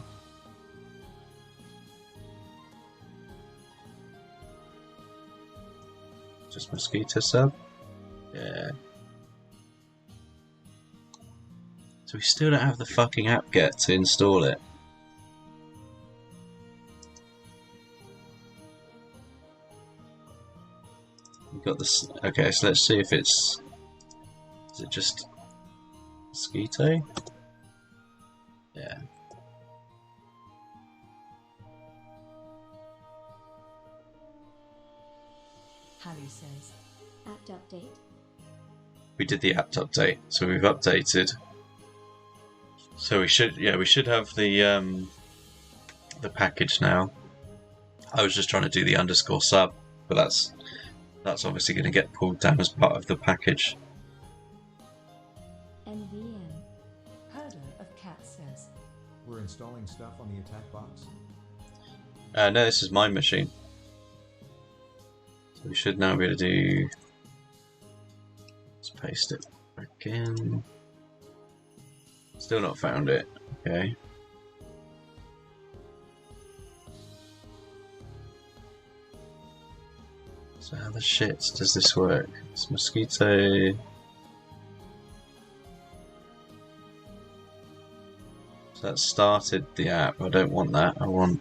Just Mosquito sub? Yeah. So we still don't have the fucking apt-get to install it. We've got this. Okay, so let's see if it's. Is it just Mosquito? Yeah. Harry says, Apt update. We did the apt update, so we've updated. So we should, yeah, we should have the package now. I was just trying to do the underscore sub, but that's obviously going to get pulled down as part of the package. NVM. Herder of Cat says, We're installing stuff on the attack box? No, this is my machine. So we should now be able to do. Let's paste it back in. Still not found it. Okay. So how the shit does this work? It's Mosquito. So that started the app. I don't want that. I want.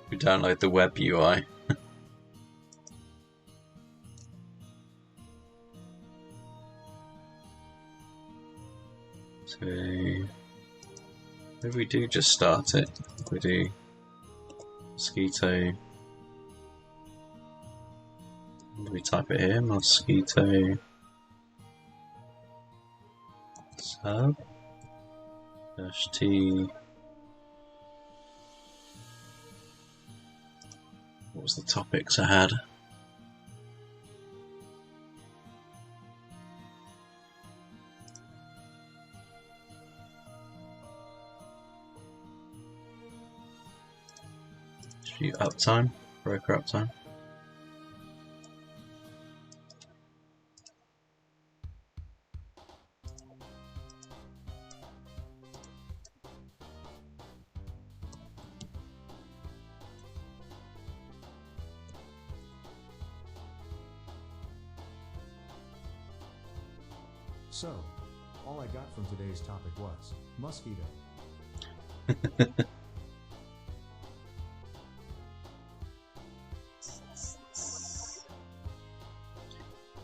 We download the web UI. So maybe we do just start it. We do Mosquito. Do we type it here? Mosquito sub -t. What was the topics I had? Uptime, broker uptime. So, all I got from today's topic was mosquito.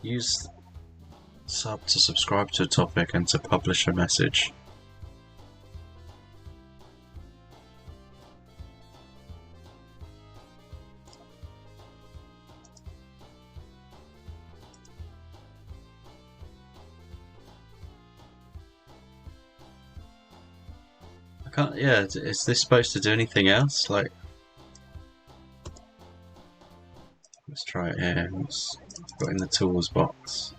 Use sub to subscribe to a topic and to publish a message. I can't. Yeah, is this supposed to do anything else? Like, let's try it here. What's got in the tools box?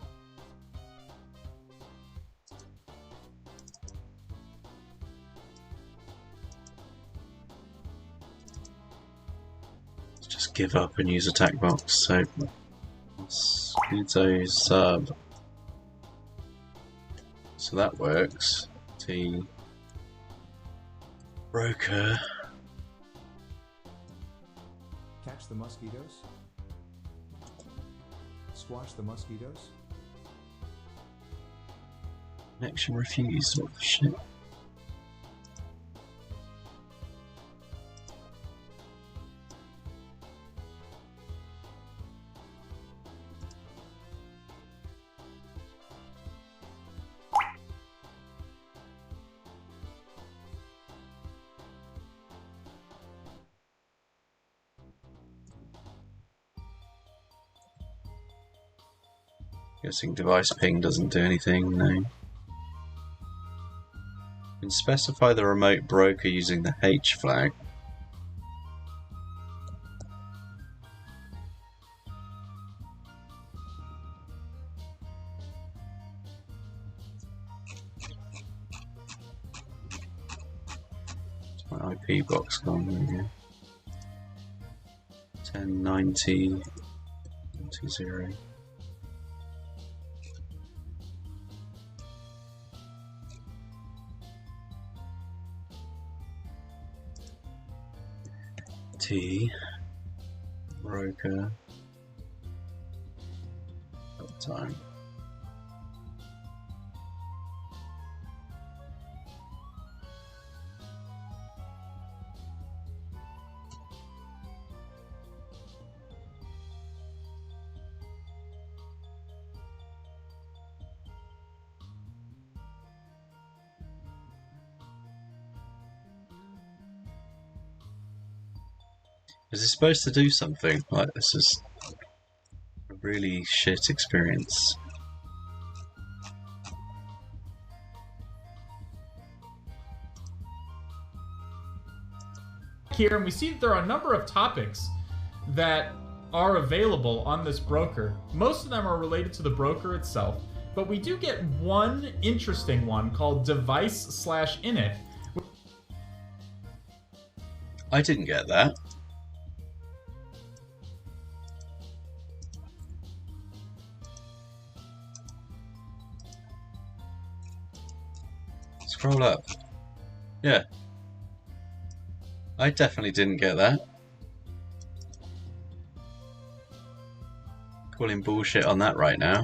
Let's just give up and use attack box. So, mosquito sub. So that works. T broker. Catch the mosquitoes? Squash the mosquitoes? Connection refused. What the shit? Guessing device ping doesn't do anything, no. You can specify the remote broker using the H flag. It's my IP box gone here. 1090 20. T broker uptime. Is this supposed to do something? Like, this is a really shit experience. Here, and we see that there are a number of topics that are available on this broker. Most of them are related to the broker itself, but we do get one interesting one called device/init. I didn't get that. Scroll up. Yeah. I definitely didn't get that. Calling bullshit on that right now.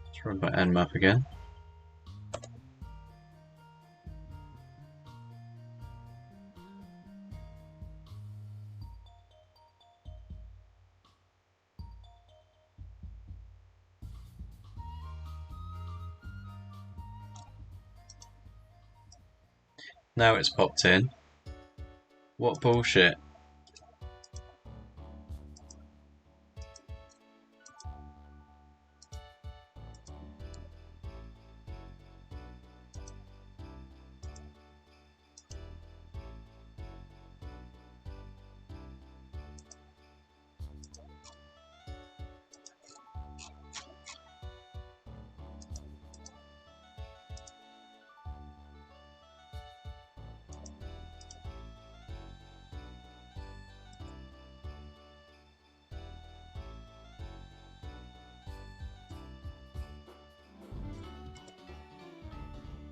Let's run my nmap again. Now it's popped in. What bullshit.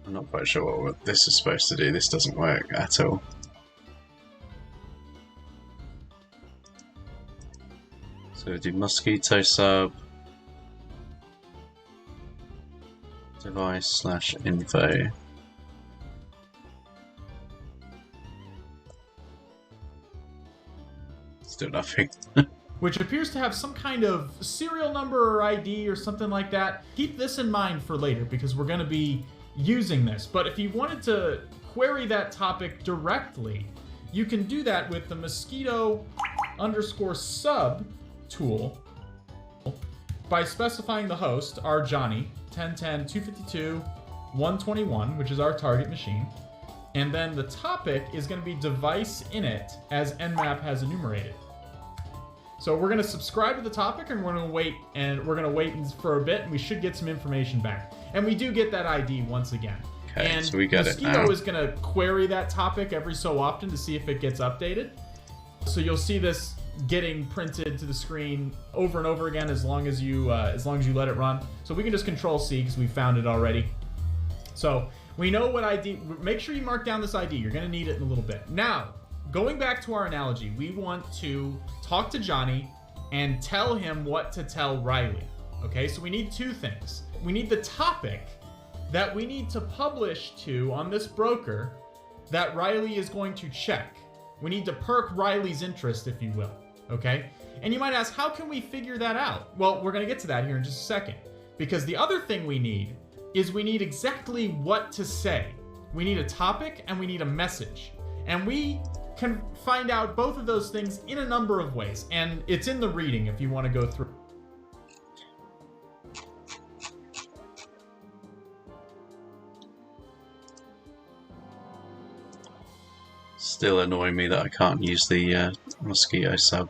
I'm not quite sure what this is supposed to do. This doesn't work at all. So do mosquito sub device/info. Still nothing. Which appears to have some kind of serial number or ID or something like that. Keep this in mind for later because we're going to be using this. But if you wanted to query that topic directly, you can do that with the mosquito_sub tool by specifying the host, our Johnny, 1010.252.121, which is our target machine. And then the topic is going to be device init as nmap has enumerated. So we're going to subscribe to the topic and we're going to wait for a bit and we should get some information back. And we do get that ID once again. Okay, and so we get Mosquito it now. is going to query that topic every so often to see if it gets updated. So you'll see this getting printed to the screen over and over again as long as you let it run. So we can just Control C because we found it already. So we know what ID. Make sure you mark down this ID. You're going to need it in a little bit. Now, going back to our analogy, we want to talk to Johnny and tell him what to tell Riley. Okay, so we need two things. We need the topic that we need to publish to on this broker that Riley is going to check. We need to perk Riley's interest, if you will. Okay? And you might ask, how can we figure that out? Well, we're going to get to that here in just a second. Because the other thing we need is we need exactly what to say. We need a topic and we need a message. And we can find out both of those things in a number of ways. And it's in the reading if you want to go through. Still annoying me that I can't use the mosquito sub.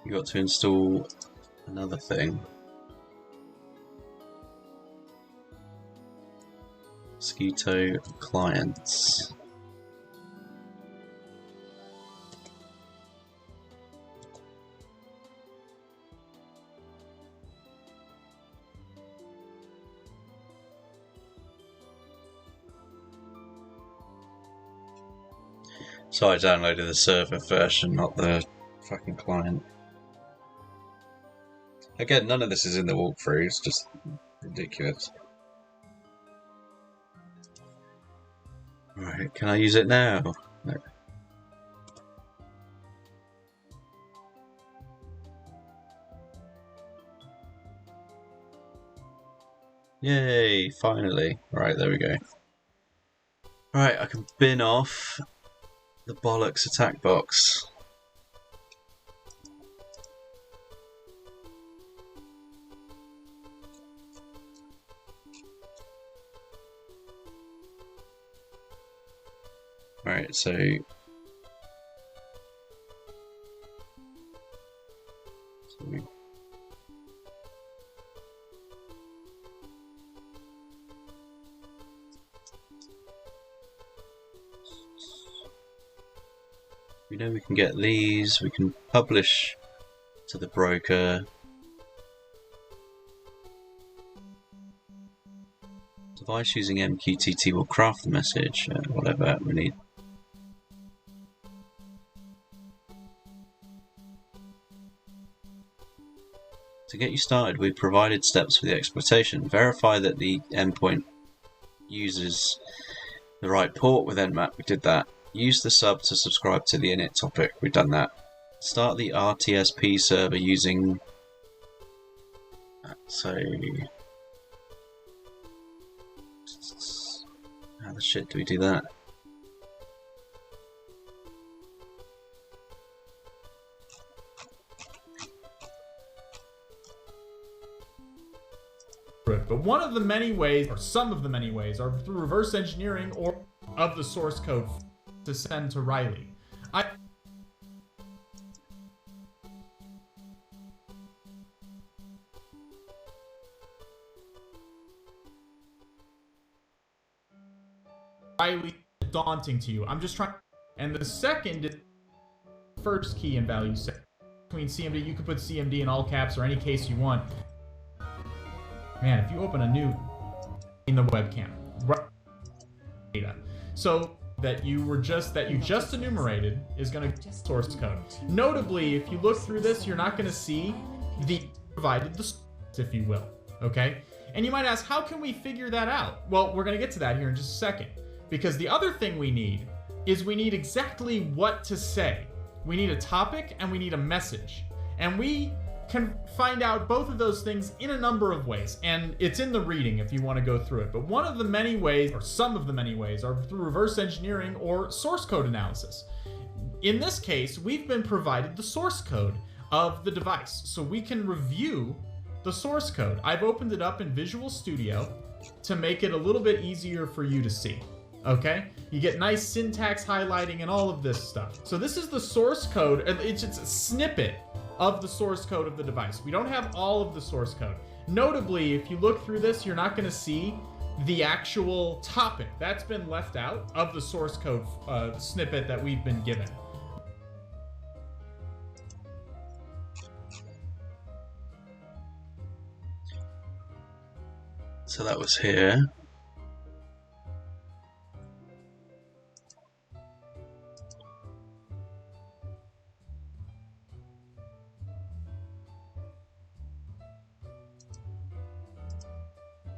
You got to install another thing. Mosquito clients. So I downloaded the server version, not the fucking client. Again, none of this is in the walkthrough, it's just ridiculous. Right, can I use it now? No. Yay, finally. Right, there we go. Right, I can bin off the bollocks attack box. Right, so we know we can get these, we can publish to the broker. Device using MQTT will craft the message, whatever we need. To get you started, we've provided steps for the exploitation. Verify that the endpoint uses the right port with Nmap. We did that. Use the sub to subscribe to the init topic. We've done that. Start the RTSP server using... So... How the shit do we do that? But one of the many ways, or some of the many ways, are through reverse engineering or of the source code to send to Riley. Riley is daunting to you. I'm just trying. And the second is first key and value set. Between CMD, you could put CMD in all caps or any case you want. Man, if you open a new in the webcam, data. So that you just enumerated is going to source code. Notably, if you look through this, you're not going to see the provided the source, if you will. Okay? And you might ask, how can we figure that out? Well, we're going to get to that here in just a second. Because the other thing we need is we need exactly what to say. We need a topic and we need a message. And we can find out both of those things in a number of ways. And it's in the reading if you want to go through it. But one of the many ways, or some of the many ways, are through reverse engineering or source code analysis. In this case, we've been provided the source code of the device. So we can review the source code. I've opened it up in Visual Studio to make it a little bit easier for you to see. Okay? You get nice syntax highlighting and all of this stuff. So this is the source code. It's just a snippet of the source code of the device. We don't have all of the source code. Notably, if you look through this, you're not going to see the actual topic. That's been left out of the source code snippet that we've been given. So that was here.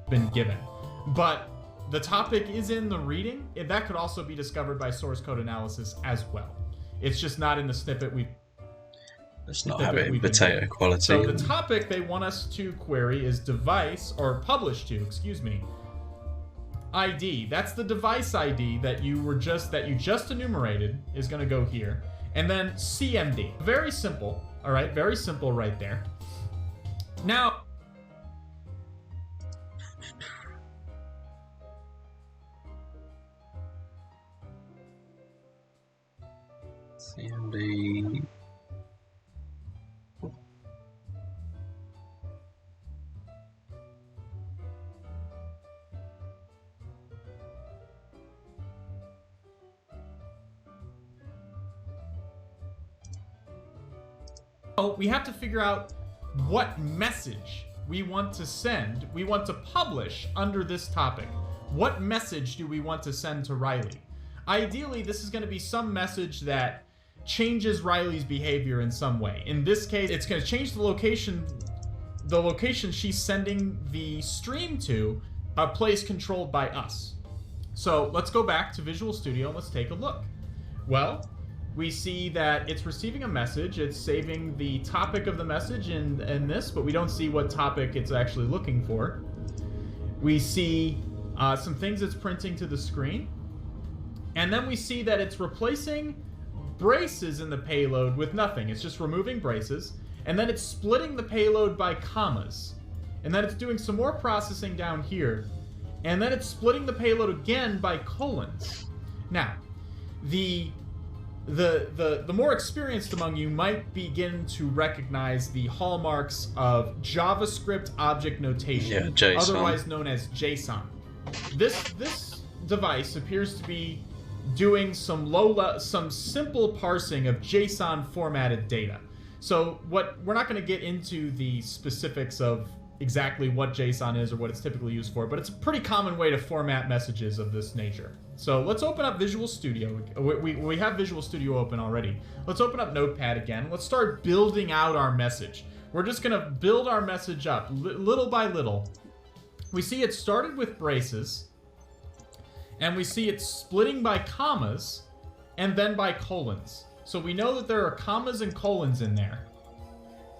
Been given. But the topic is in the reading. That could also be discovered by source code analysis as well. It's just not in the snippet we Let's not have it in potato quality. So the topic they want us to query is device, or publish to, excuse me, ID. That's the device ID that you just enumerated is going to go here. And then CMD. Very simple. All right, very simple right there. Now, CMD. we have to figure out what message we want to send, we want to publish under this topic. What message do we want to send to Riley? Ideally, this is going to be some message that changes Riley's behavior in some way. In this case, it's going to change the location she's sending the stream to, a place controlled by us. So let's go back to Visual Studio and let's take a look. Well, we see that it's receiving a message. It's saving the topic of the message in this, but we don't see what topic it's actually looking for. We see some things it's printing to the screen. And then we see that it's replacing braces in the payload with nothing. It's just removing braces. And then it's splitting the payload by commas. And then it's doing some more processing down here. And then it's splitting the payload again by colons. Now, the more experienced among you might begin to recognize the hallmarks of JavaScript object notation, otherwise known as JSON. This device appears to be doing some simple parsing of JSON formatted data. So we're not going to get into the specifics of exactly what JSON is or what it's typically used for, but it's a pretty common way to format messages of this nature. So let's open up Visual Studio. We have Visual Studio open already. Let's open up Notepad again. Let's start building out our message. We're just going to build our message up little by little. We see it started with braces, and we see it splitting by commas and then by colons. So we know that there are commas and colons in there.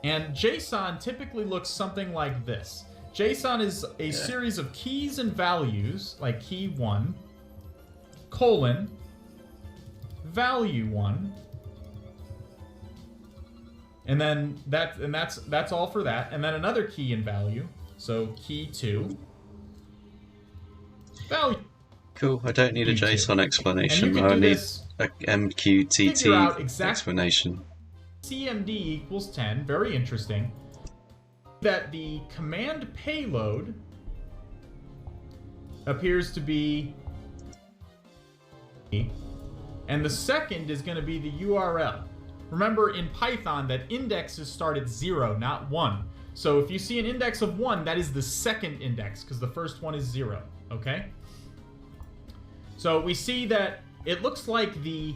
And JSON typically looks something like this. JSON is a series of keys and values, like key 1, colon, value 1, and then that's all for that. And then another key and value, so key 2, value. Cool. I don't need a JSON explanation. I need a MQTT explanation. CMD equals 10. Very interesting. That the command payload appears to be, and the second is going to be the URL. Remember, in Python, that indexes start at 0, not 1. So if you see an index of 1, that is the second index, because the first one is 0. Okay? So we see that it looks like the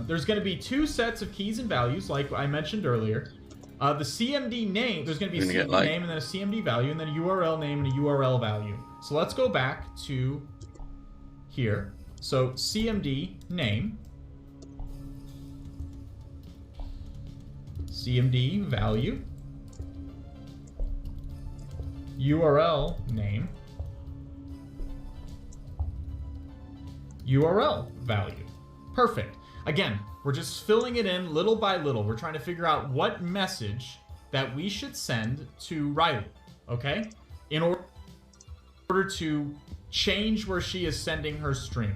there's going to be 2 sets of keys and values, like I mentioned earlier. The CMD name, there's going to be a CMD name and then a CMD value, and then a URL name and a URL value. So let's go back to here. So CMD name, CMD value, URL name, URL value. Perfect. Again, we're just filling it in little by little. We're trying to figure out what message that we should send to Riley, okay? In order to change where she is sending her stream.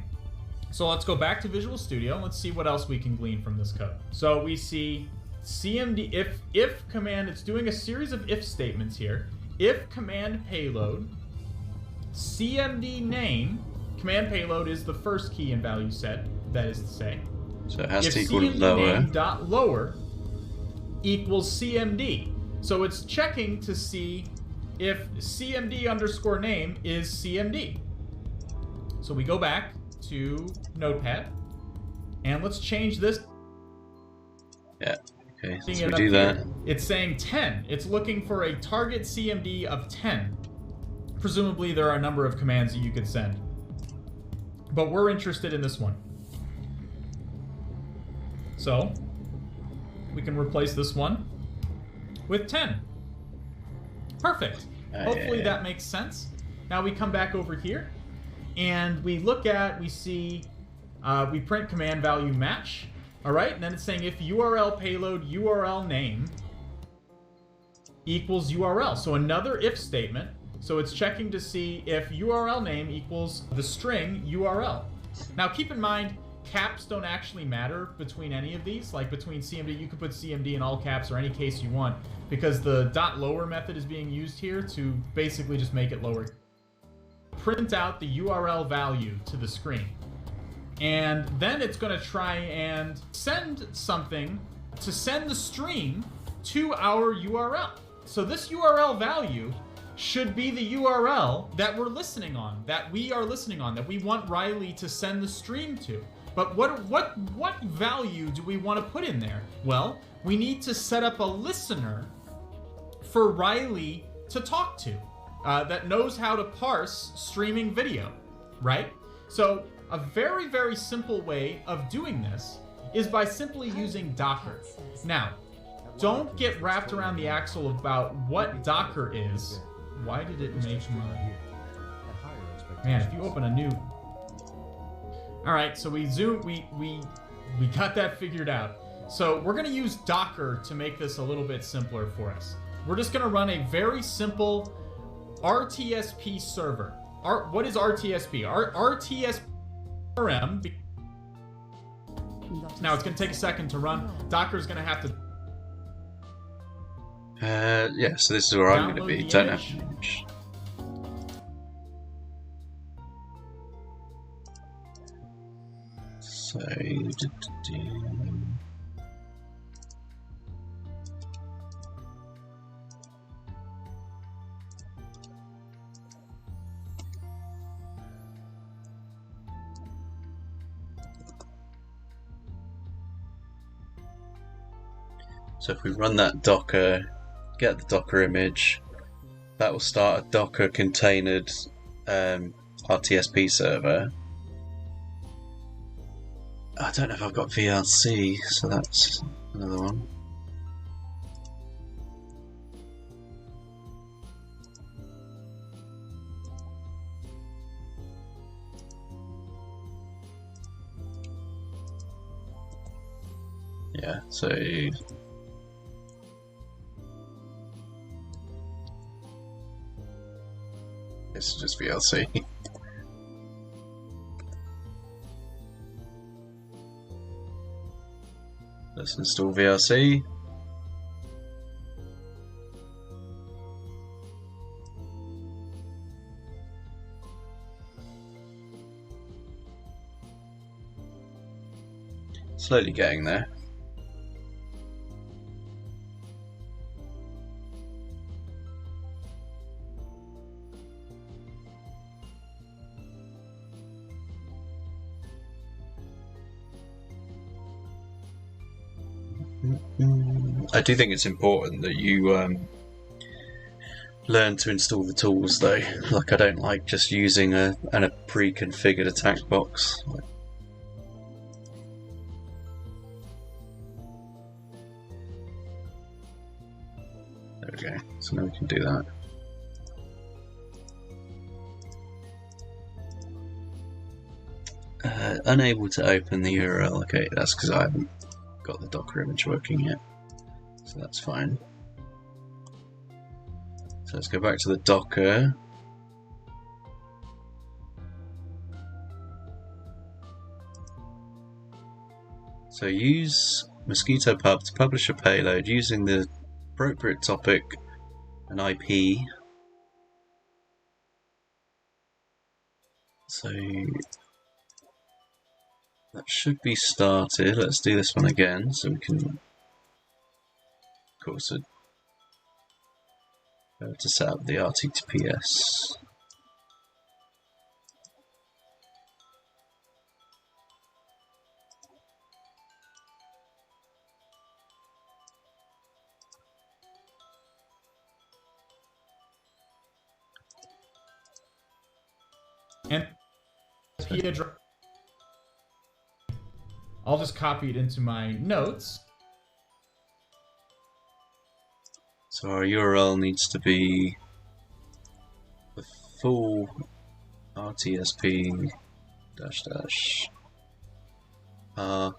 So let's go back to Visual Studio and let's see what else we can glean from this code. So we see CMD if command, it's doing a series of if statements here. If command payload, CMD name, command payload is the first key and value set, that is to say. So it has if to equal CMD lower. Name dot lower equals CMD. So it's checking to see if CMD underscore name is CMD. So we go back to Notepad and let's change this. Yeah. Okay. Seeing So it we up do here, that. it's saying 10. It's looking for a target CMD of 10. Presumably there are a number of commands that you could send, but we're interested in this one. So we can replace this one with 10. Perfect. Hopefully that makes sense. Now we come back over here and we look at, we see, we print command value match. All right, and then it's saying if URL payload URL name equals URL. So another if statement. So it's checking to see if URL name equals the string URL. Now keep in mind, caps don't actually matter between any of these. Like between CMD, you could put CMD in all caps or any case you want, because the dot lower method is being used here to basically just make it lower. Print out the URL value to the screen. And then it's going to try and send something to send the stream to our URL. So this URL value should be the URL that we're listening on, that we are listening on, that we want Riley to send the stream to. But what value do we want to put in there? Well, we need to set up a listener for Riley to talk to that knows how to parse streaming video, right? So a very, very simple way of doing this is by simply using Docker. Now, don't get wrapped around the axle about what Docker is. Why did it make me... Man, if you open a new... All right, so we got that figured out. So we're going to use Docker to make this a little bit simpler for us. We're just going to run a very simple RTSP server. What is RTSP? RTSP RM. Now it's going to take a second to run. Docker is going to have to. Yeah, so this is where I'm going to be. Don't have image. So. So if we run that Docker, get the Docker image, that will start a Docker containered RTSP server. I don't know if I've got VRC, so that's another one. Yeah, so this is just VLC. Let's install VLC. Slowly getting there. I do think it's important that you learn to install the tools, though. Like, I don't like just using a pre-configured attack box. There we go. So now we can do that. Unable to open the URL. Okay, that's because I haven't got the Docker image working yet. So that's fine. So let's go back to the Docker. So use Mosquito Pub to publish a payload using the appropriate topic and IP. So that should be started. Let's do this one again so we can, of course, to set up the RTTPS. And I'll just copy it into my notes. So our URL needs to be the full RTSP path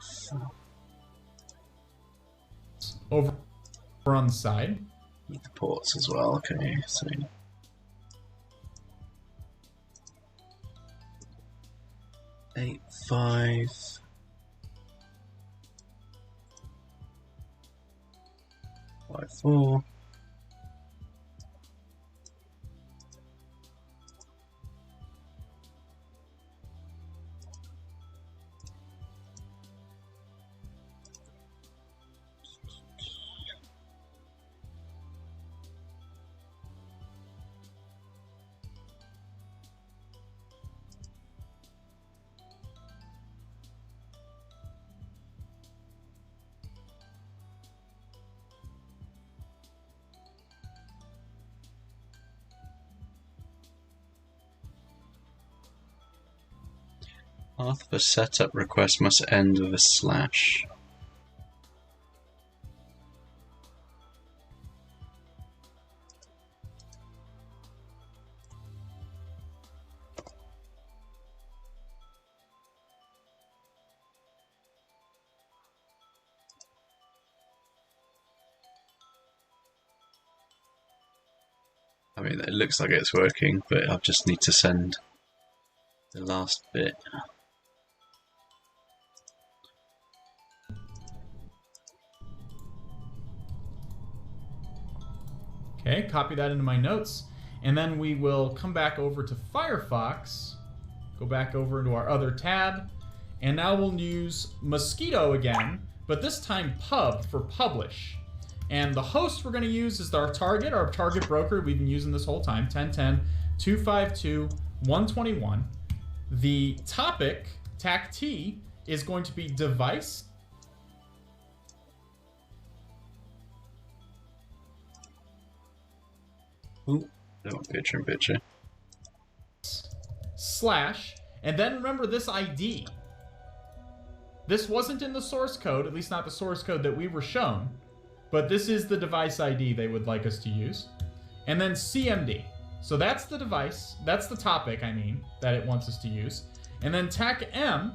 Over on the side. with the ports as well. Okay, so 8.5 5.4. Path of a setup request must end with a slash. I mean, it looks like it's working, but I just need to send the last bit. Okay, copy that into my notes. And then we will come back over to Firefox, go back over into our other tab, and now we'll use Mosquito again, but this time pub for publish. And the host we're going to use is our target broker we've been using this whole time, 10.10.252.121. The topic, TAC-T, is going to be device. Ooh, no, picture in picture. Slash, and then remember this ID. This wasn't in the source code, at least not the source code that we were shown, but this is the device ID they would like us to use. And then CMD. So that's the device, that's the topic, I mean, that it wants us to use. And then TAC-M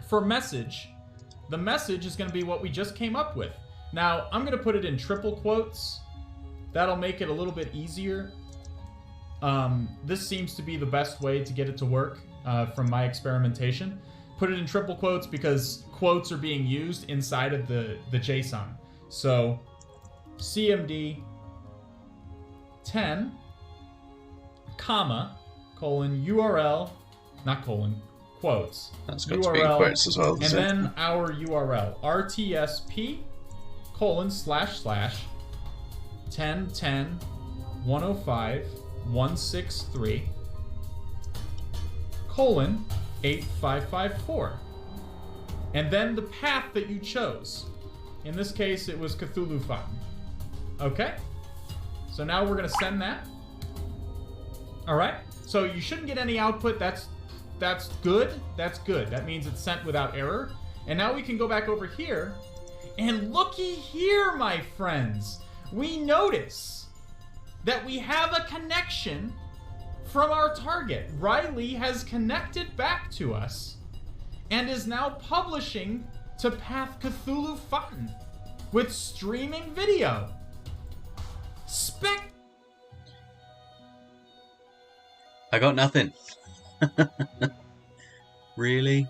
for message. The message is going to be what we just came up with. Now, I'm going to put it in triple quotes. That'll make it a little bit easier. This seems to be the best way to get it to work from my experimentation. Put it in triple quotes because quotes are being used inside of the JSON. So CMD 10, comma, colon, URL, not colon, quotes. That's got URL, to be in quotes as well. and then our URL, RTSP, colon, slash, 10.10.105.163, colon, 8554. And then the path that you chose. In this case, it was Cthulhu Fountain. Okay. So now we're going to send that. All right. So you shouldn't get any output. That's good. That's good. That means it's sent without error. And now we can go back over here. And looky here, my friends. We notice that we have a connection from our target. Riley has connected back to us and is now publishing to Path Cthulhu Fountain with streaming video. I got nothing. Really?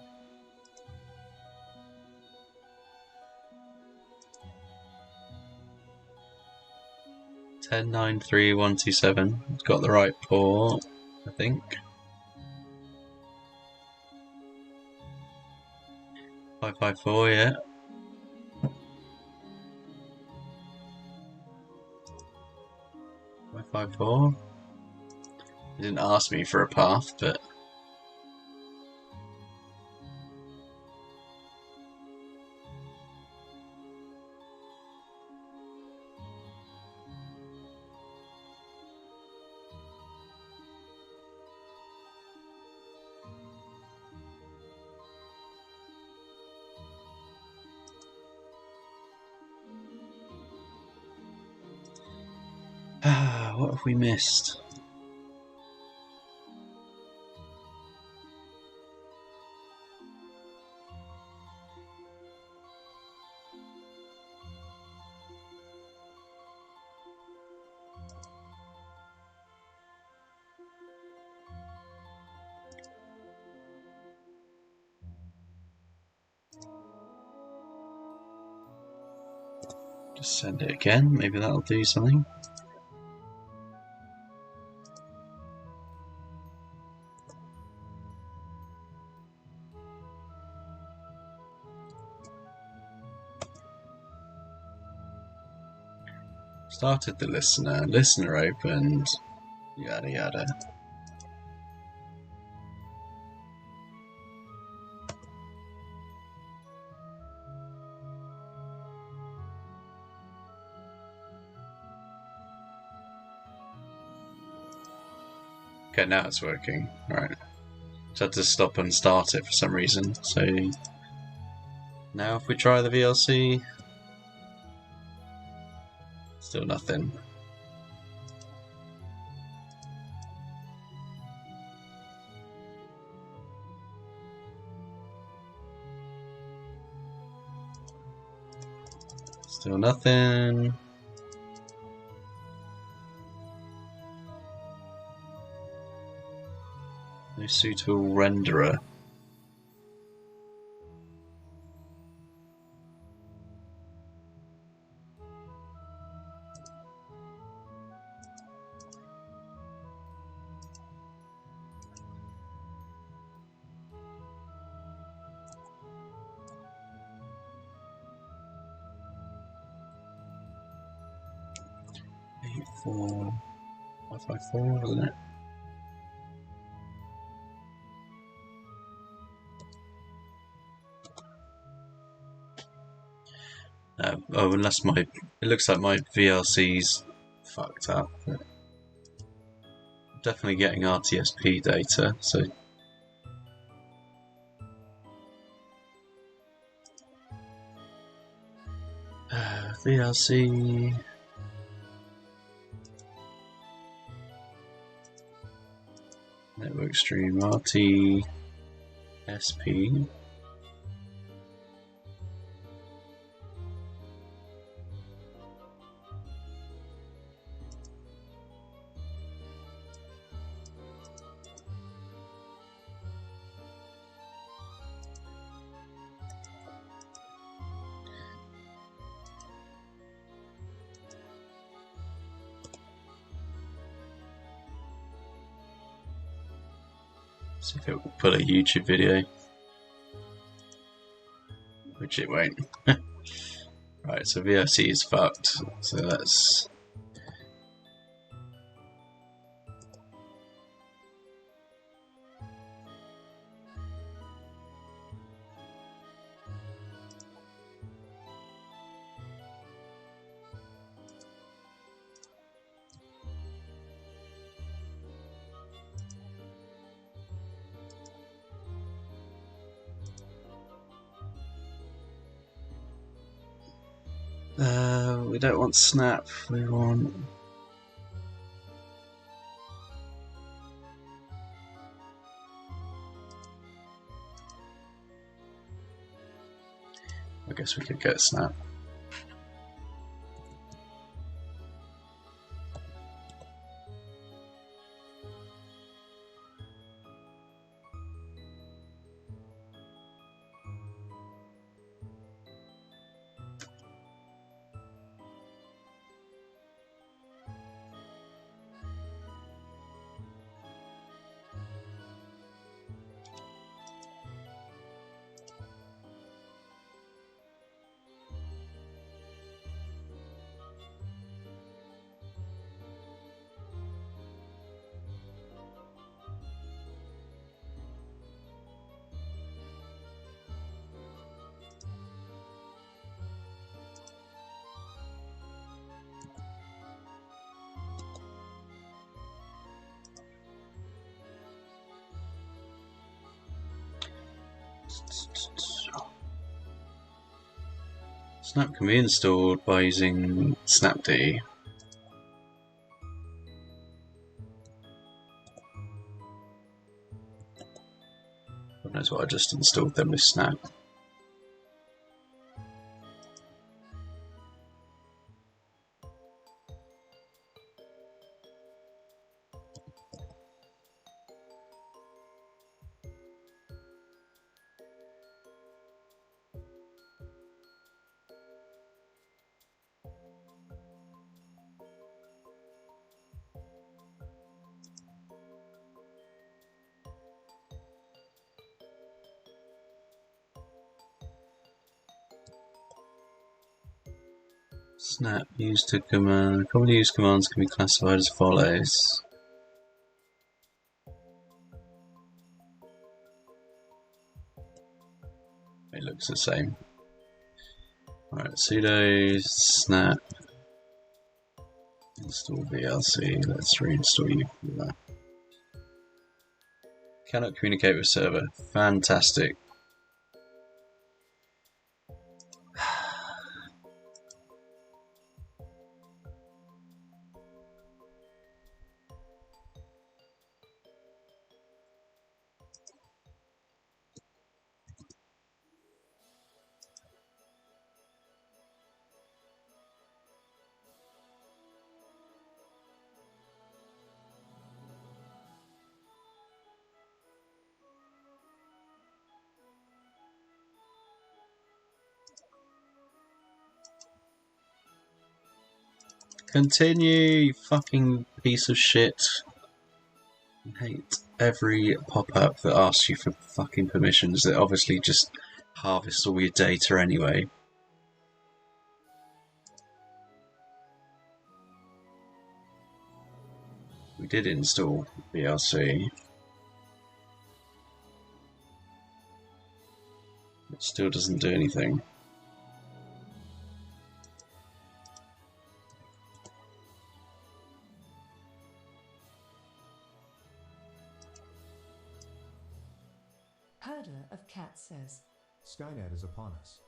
Ten 93127. It's got the right port, I think. 554, yeah. Five four. It didn't ask me for a path, but what have we missed? Just send it again, maybe that'll do something. Started the listener opened, yada yada. Okay, now it's working. Right. Just had to stop and start it for some reason. So now if we try the VLC, still nothing. Still nothing. No suitable renderer. Eight 4 554, wasn't it? Oh, unless it looks like my VLC's fucked up. But definitely getting RTSP data, so VLC. Network stream RTSP. See if it will pull a YouTube video, which it won't. Right, so VLC is fucked. So that's We don't want snap, we want... I guess we could get snap. Snap can be installed by using snapd. God knows what I just installed them with snap. Snap used to command. Commonly used commands can be classified as follows. It looks the same. Alright, sudo snap install VLC. Let's reinstall you from that. Cannot communicate with server. Fantastic. Continue, you fucking piece of shit. I hate every pop-up that asks you for fucking permissions that obviously just harvests all your data anyway. We did install VLC. It still doesn't do anything. Herder of Cats says, Skynet is upon us.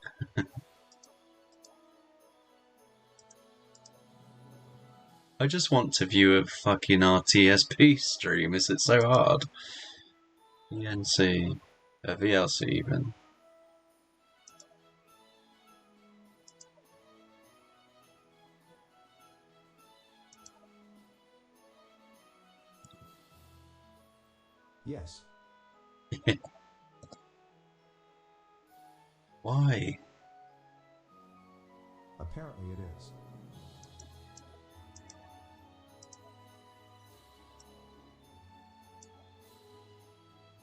I just want to view a fucking RTSP stream. Is it so hard? VNC, VLC even. Yes. Why? Apparently it is.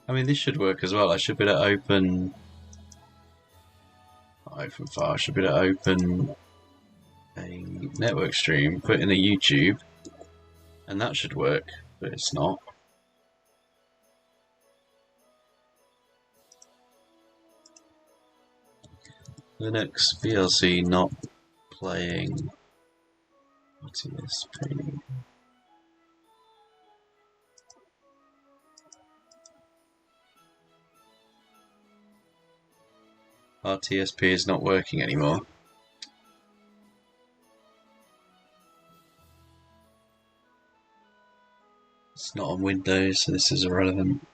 I mean, this should work as well. I should be able to open file. I should be able to open a network stream, put in a YouTube, and that should work, but it's not. Linux VLC not playing RTSP. RTSP is not working anymore. It's not on Windows, so this is irrelevant.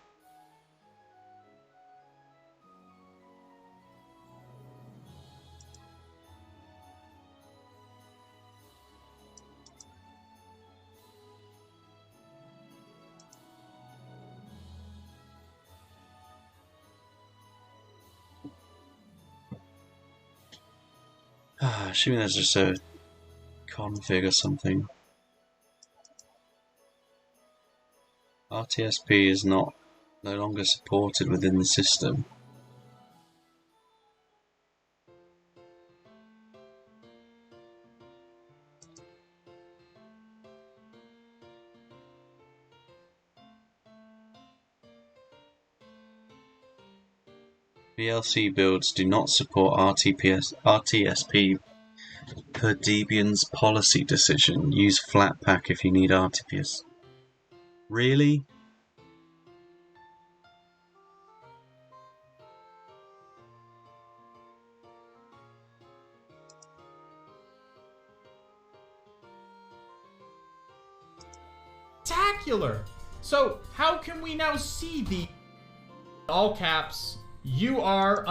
Assuming there's just a config or something. RTSP is no longer supported within the system. VLC builds do not support RTSP per Debian's policy decision. Use Flatpak if you need RTPS. Really? Spectacular! So, how can we now see the all caps? You are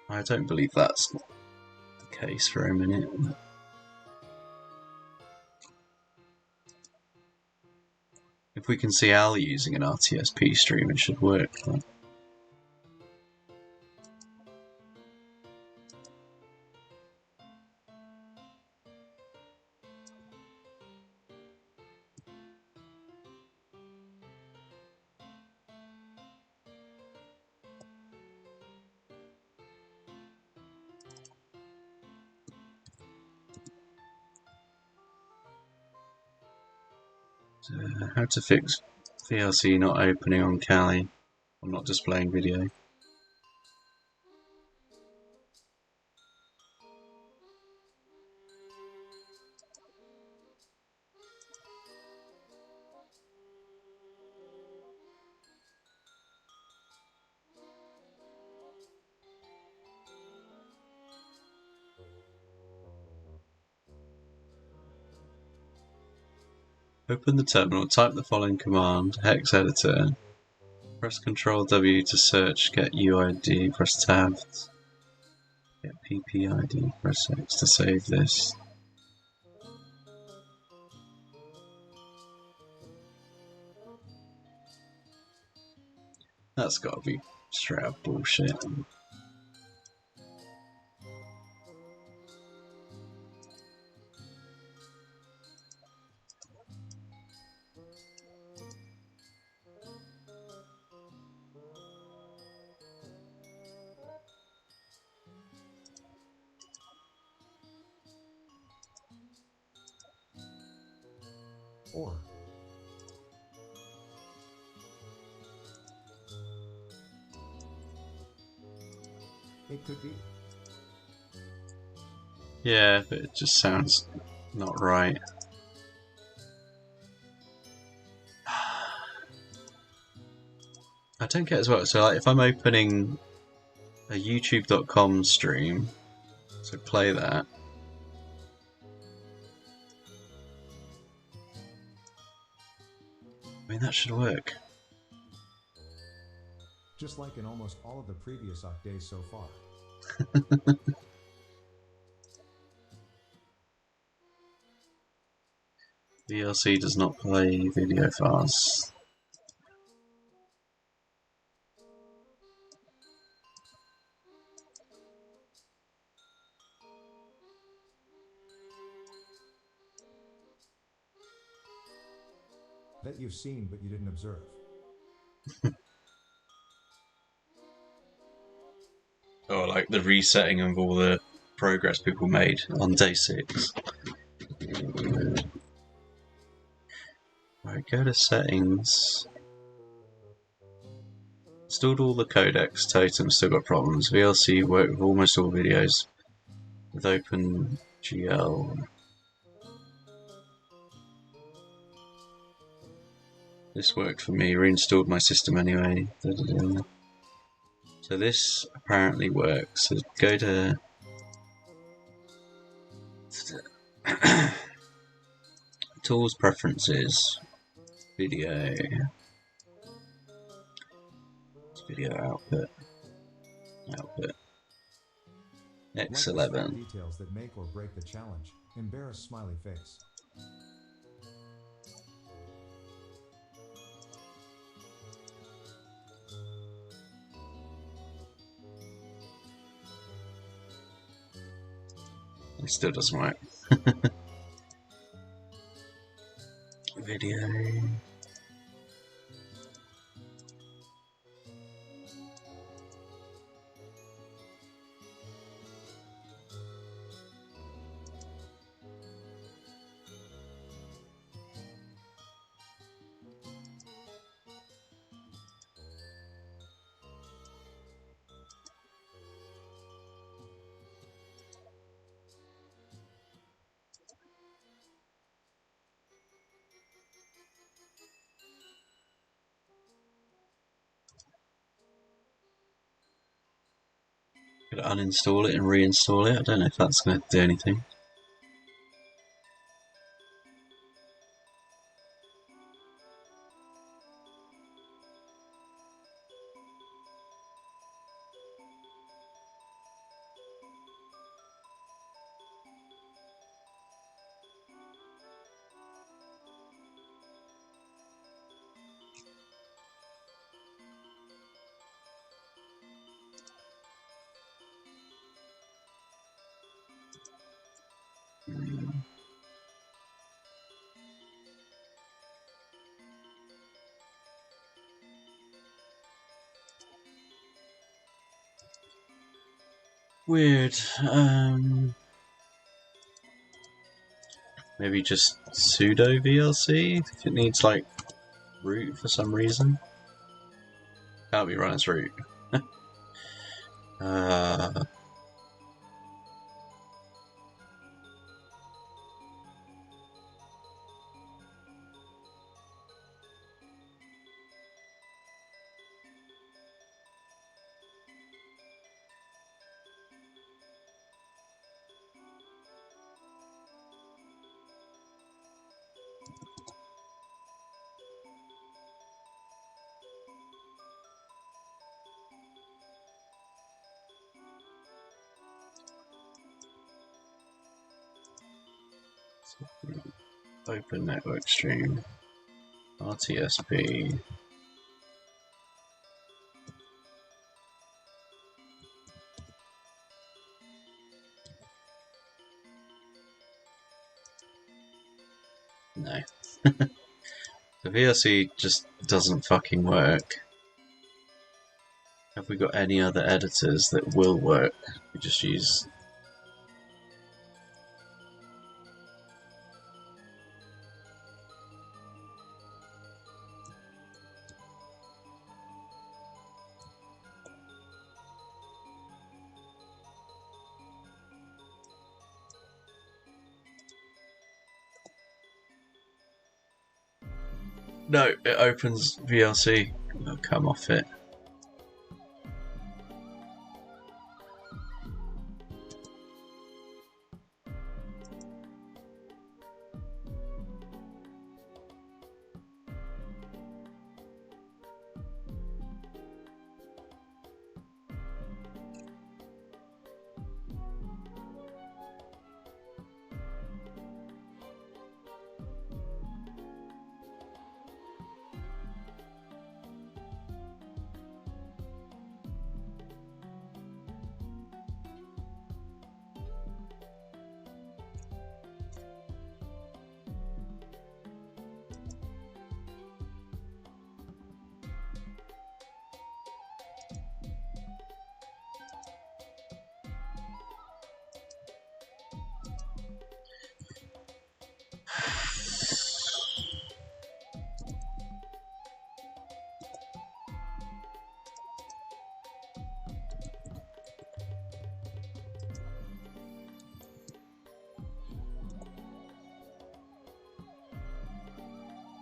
I don't believe that's the case for a minute. If we can see Al using an RTSP stream, it should work. Right? How to fix VLC not opening on Kali. I'm not displaying video. Open the terminal, type the following command, hex editor, press Ctrl W to search, get UID, press tab, get PPID, press X to save this. That's gotta be straight up bullshit. Or it could be. Yeah, but it just sounds not right. I don't get as well. So, like, if I'm opening a YouTube.com stream, so play that. I mean, that should work. Just like in almost all of the previous days so far. VLC does not play video files. That you've seen but you didn't observe. Or like the resetting of all the progress people made on day 6. Right, go to settings. Installed all the codecs, totem still got problems. VLC worked with almost all videos with OpenGL. This worked for me, reinstalled my system anyway. So this apparently works. So go to Tools, Preferences, Video Output, Like the small X11. details that make or break the challenge. Embarrassed smiley face. It still doesn't work. Video. Could uninstall it and reinstall it. I don't know if that's going to do anything. Weird. Maybe just sudo VLC if it needs like root for some reason. Can't be run as root. Open network stream. RTSP. No. The VLC just doesn't fucking work. Have we got any other editors that will work? We just use... No, it opens VLC. It'll come off it.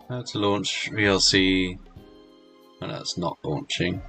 How to launch VLC. Oh, no, it's not launching.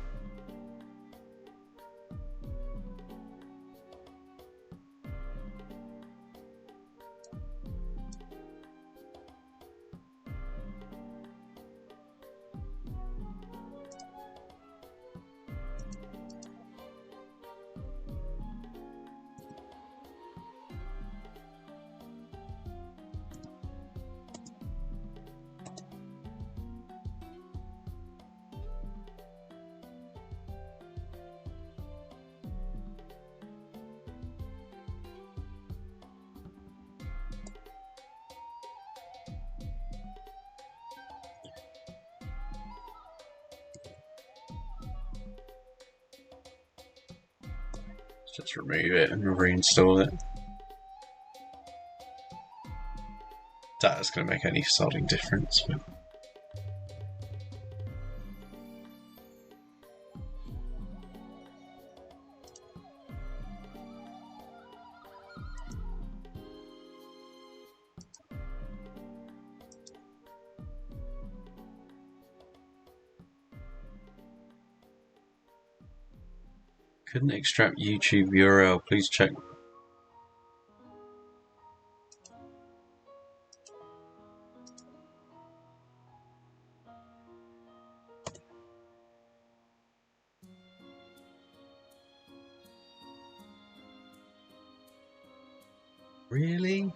Just remove it and reinstall it. That's going to make any sodding difference. But... Couldn't extract YouTube URL. Please check. Really?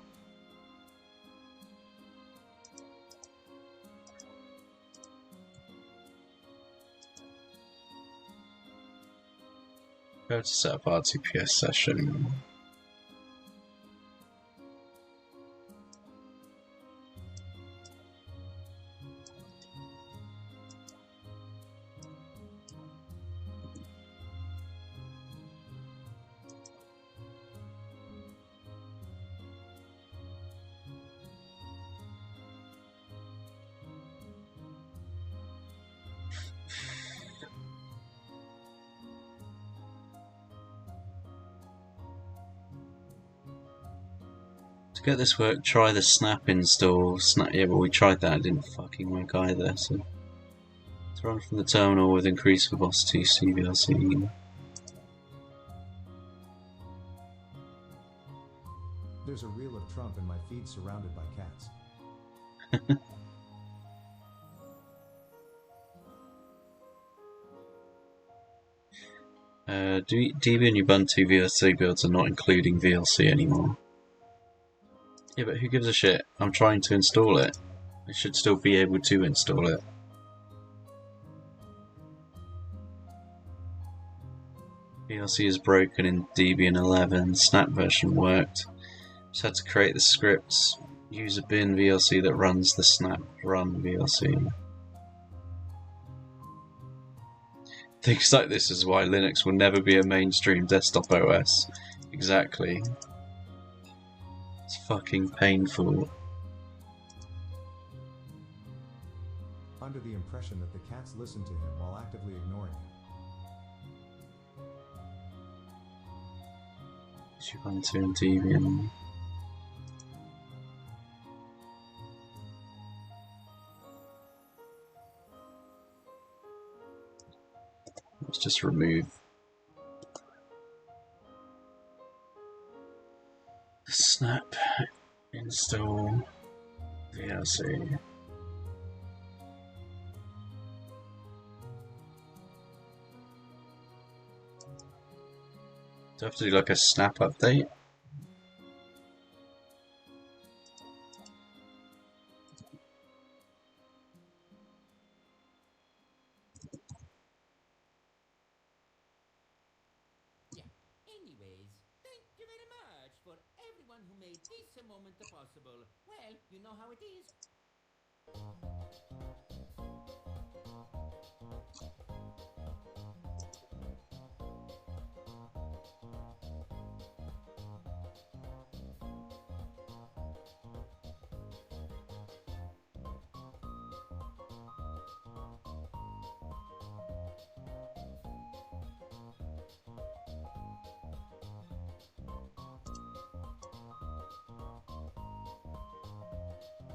Go to set up RTPS session. To get this work, try the snap install. Yeah, but we tried that, it didn't fucking work either. So, let's run from the terminal with increased velocity CVRC. There's a reel of Trump in my feed surrounded by cats. DB and Ubuntu VLC builds are not including VLC anymore. Yeah, but who gives a shit? I'm trying to install it. I should still be able to install it. VLC is broken in Debian 11. Snap version worked. Just had to create the scripts. Use a bin VLC that runs the snap run VLC. Things like this is why Linux will never be a mainstream desktop OS. Exactly. It's fucking painful. Under the impression that the cats listen to him while actively ignoring him. Ubuntu and Debian. Let's just remove the snap install VLC. Do I have to do like a snap update? Anyways, thank you very much for everyone who made this a moment possible. Well, you know how it is.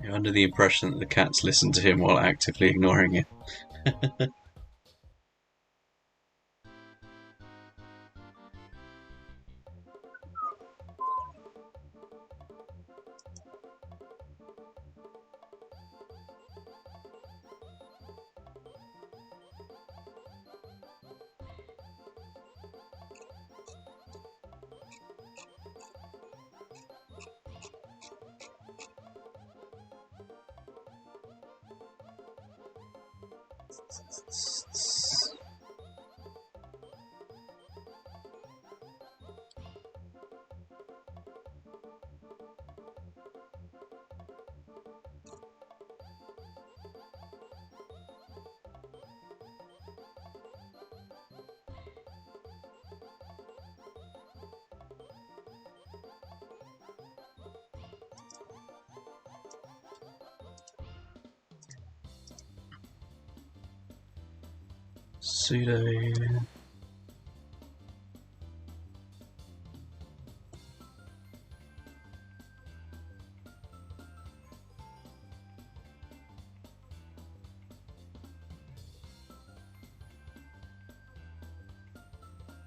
You're under the impression that the cats listen to him while actively ignoring him. Sudo.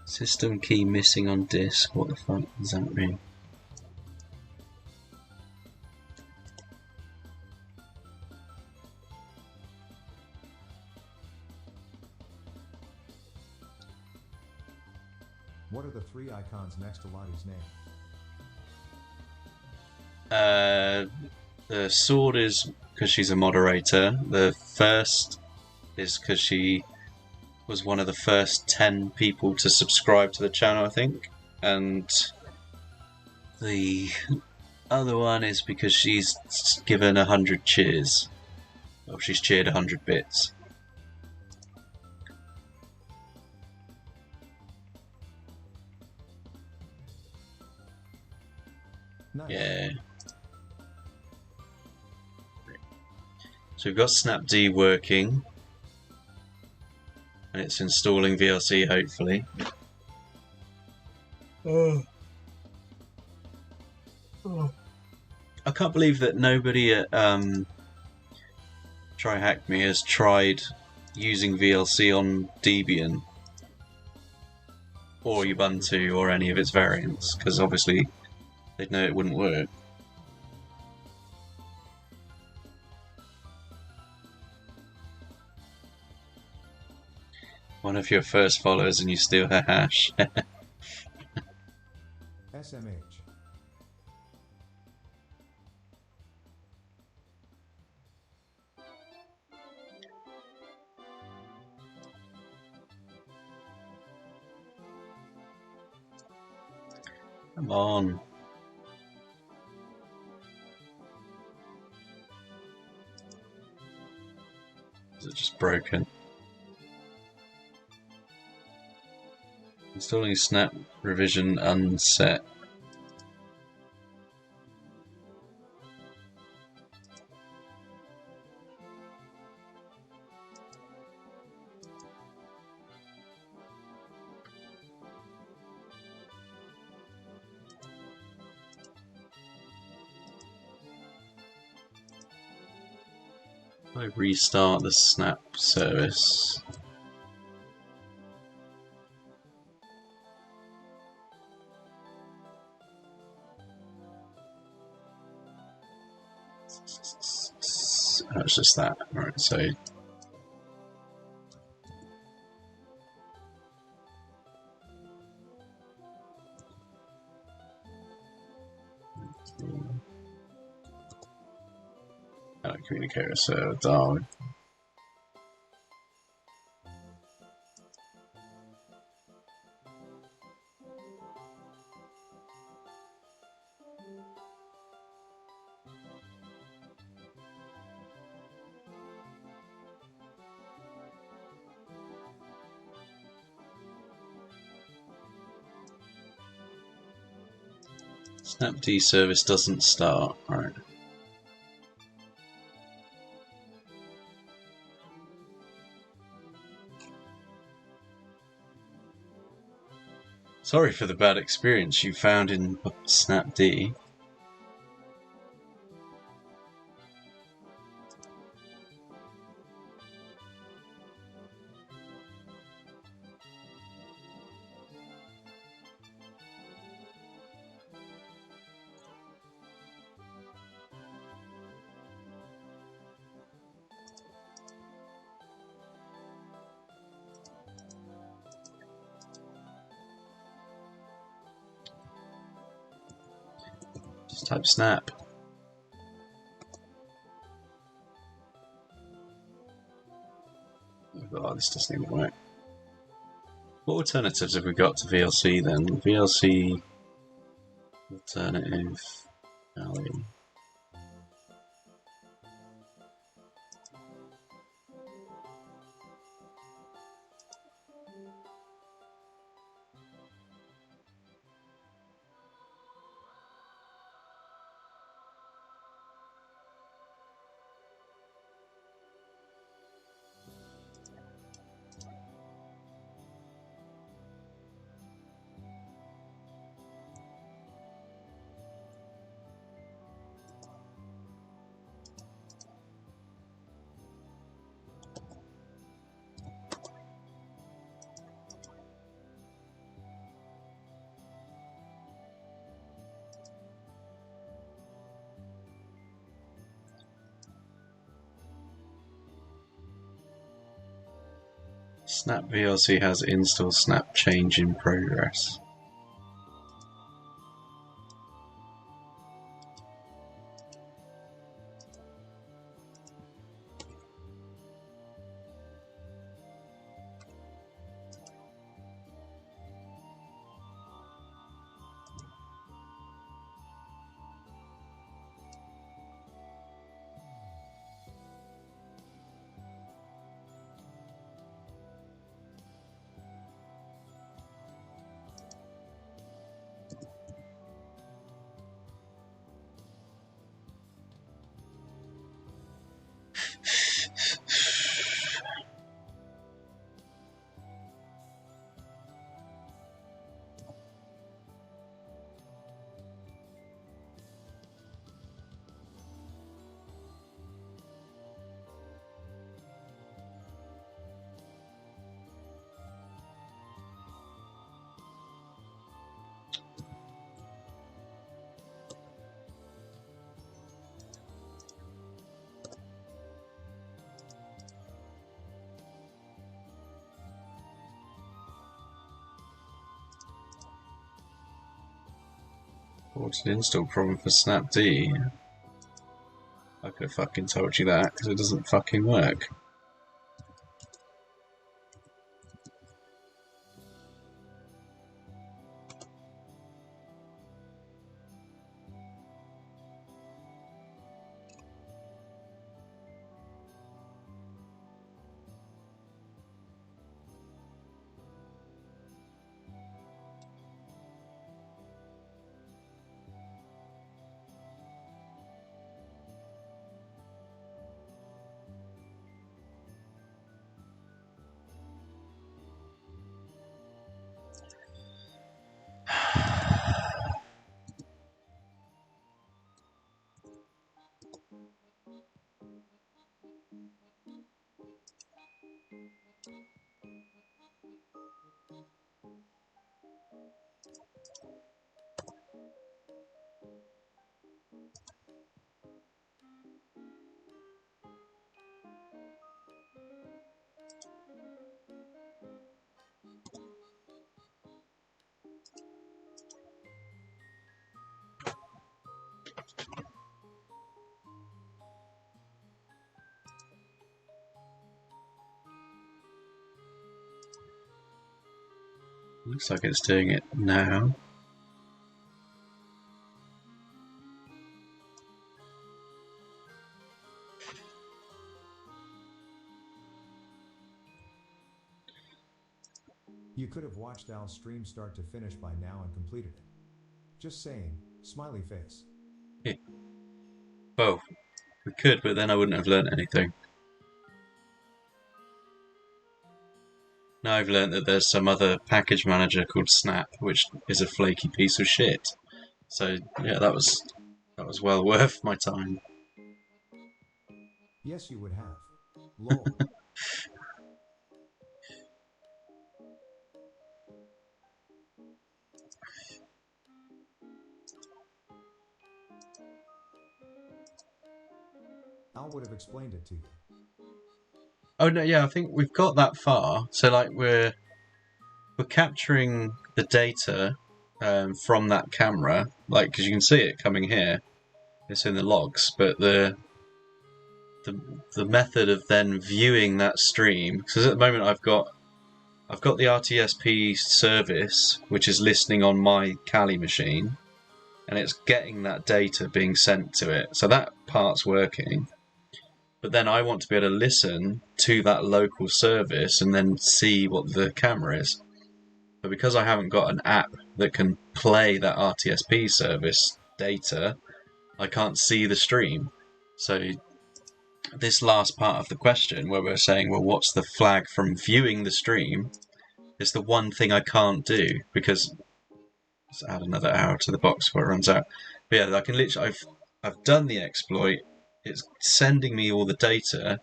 System key missing on disk. What the fuck does that mean? What are the three icons next to Lottie's name? The sword is because she's a moderator. The first is because she was one of the first 10 people to subscribe to the channel, I think. And the other one is because she's given 100 cheers. Well, she's cheered 100 bits. Nice. Yeah. So we've got Snapd working. And it's installing VLC, hopefully. I can't believe that nobody at TryHackMe has tried using VLC on Debian or Ubuntu or any of its variants, because obviously they'd know it wouldn't work. One of your first followers and you steal her hash. SMH. Come on. Is it just broken? Installing snap revision unset. I restart the snap service. Oh, it's just that. Right, so communicator server down. Snapd service doesn't start. Right. Sorry for the bad experience you found in Snapd. Just type snap. Oh, this doesn't even work. What alternatives have we got to VLC then? VLC alternative value. Snap VLC has install snap change in progress. What's an install problem for Snapd? I could have fucking told you that, because it doesn't fucking work. Looks like it's doing it now. You could have watched Al's stream start to finish by now and completed it. Just saying, smiley face. Yeah. Well, we could, but then I wouldn't have learnt anything. Now I've learnt that there's some other package manager called Snap, which is a flaky piece of shit. So yeah, that was well worth my time. Yes, you would have. Lol. Al would have explained it to you. Oh no, yeah, I think we've got that far. So like we're capturing the data from that camera, like because you can see it coming here. It's in the logs, but the method of then viewing that stream, because at the moment I've got the RTSP service, which is listening on my Kali machine, and it's getting that data being sent to it. So that part's working. But then I want to be able to listen to that local service and then see what the camera is. But because I haven't got an app that can play that RTSP service data, I can't see the stream. So this last part of the question, where we're saying, well, what's the flag from viewing the stream, is the one thing I can't do, because let's add another hour to the box before it runs out. But yeah, I can literally, I've done the exploit. It's sending me all the data,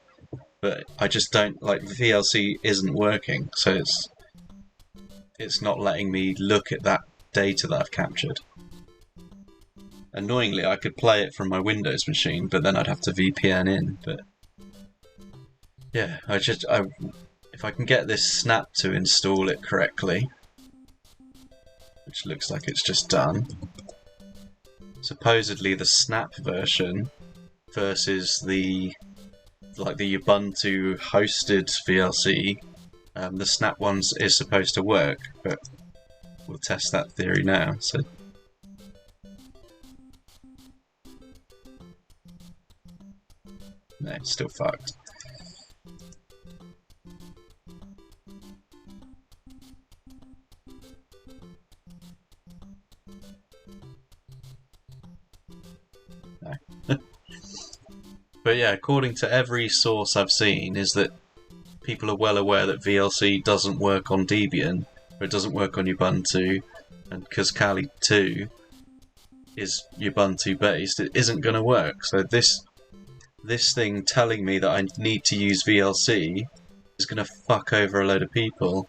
but I just don't, like, the VLC isn't working, so it's not letting me look at that data that I've captured. Annoyingly, I could play it from my Windows machine, but then I'd have to VPN in, but yeah, if I can get this snap to install it correctly, which looks like it's just done. Supposedly the snap version versus the Ubuntu hosted VLC, the snap ones is supposed to work, but we'll test that theory now. So no, it's still fucked. No. But yeah, according to every source I've seen, is that people are well aware that VLC doesn't work on Debian, or it doesn't work on Ubuntu, and because Kali 2 is Ubuntu based, it isn't going to work. So this thing telling me that I need to use VLC is going to fuck over a load of people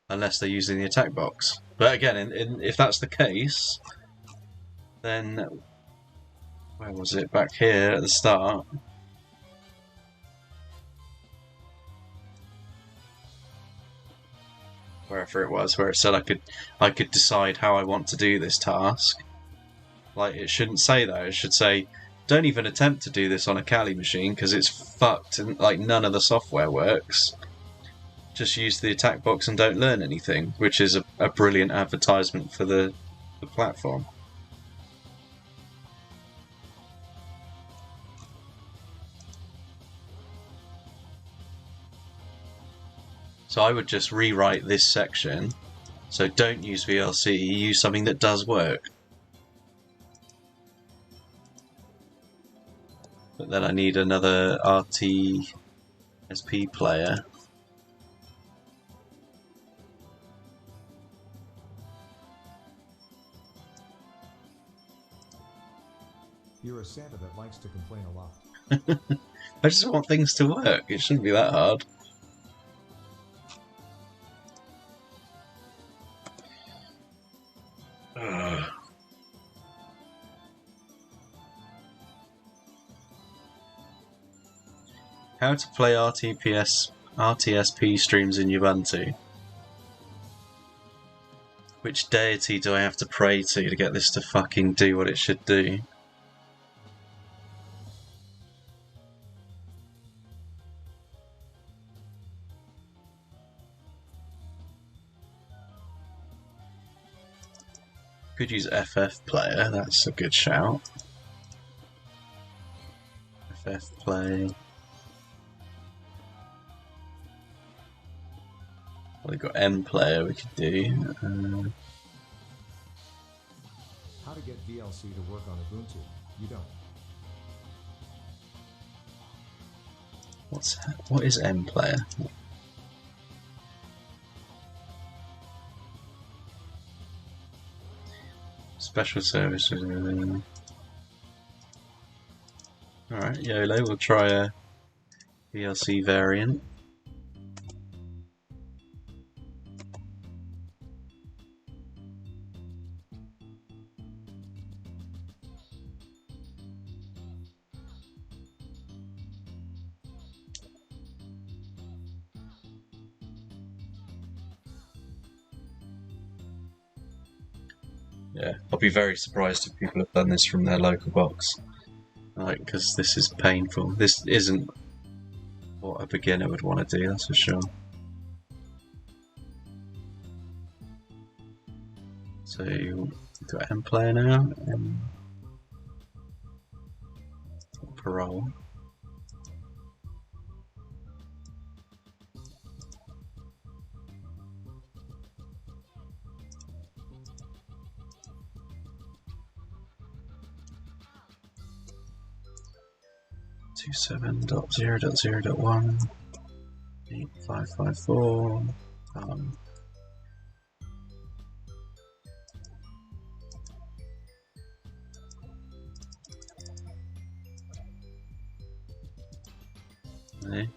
unless they're using the attack box. But again, if that's the case, then where was it? Back here at the start. Wherever it was, where it said I could decide how I want to do this task. Like, it shouldn't say that. It should say, don't even attempt to do this on a Kali machine because it's fucked and like none of the software works. Just use the attack box and don't learn anything, which is a brilliant advertisement for the platform. So I would just rewrite this section. So don't use VLC, use something that does work. But then I need another RTSP player. You're a Santa that likes to complain a lot. I just want things to work. It shouldn't be that hard. How to play RTSP streams in Ubuntu. Which deity do I have to pray to get this to fucking do what it should do? Could use FF player, that's a good shout. FF play. Well, we've got M player we could do. How to get VLC to work on Ubuntu? You don't. What is M player? Special services. Alright, YOLO, we'll try a VLC variant. Yeah, I'll be very surprised if people have done this from their local box. Like, because this is painful. This isn't what a beginner would want to do, that's for sure. So, do M player now? Parole. Two 7.0.0.1 8554 okay.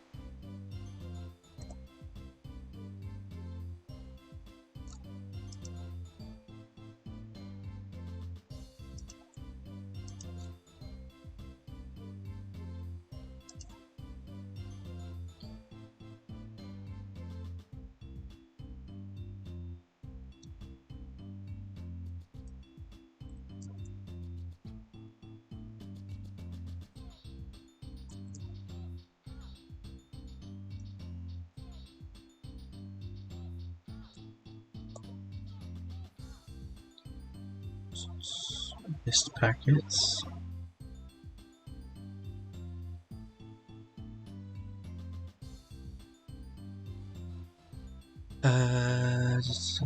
List packets. Just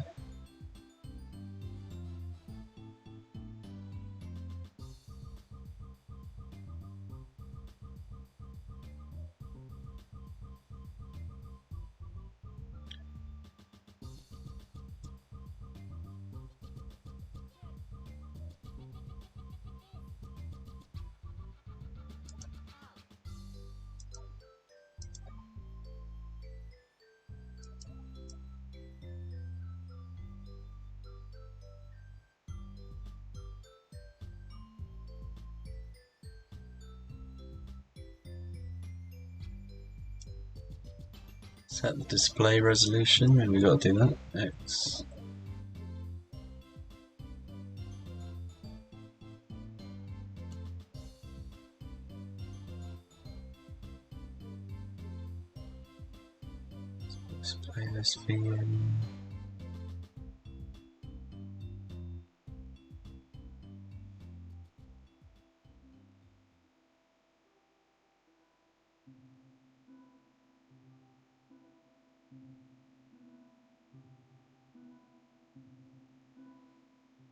set the display resolution, and we got to do that. X. Display this VM.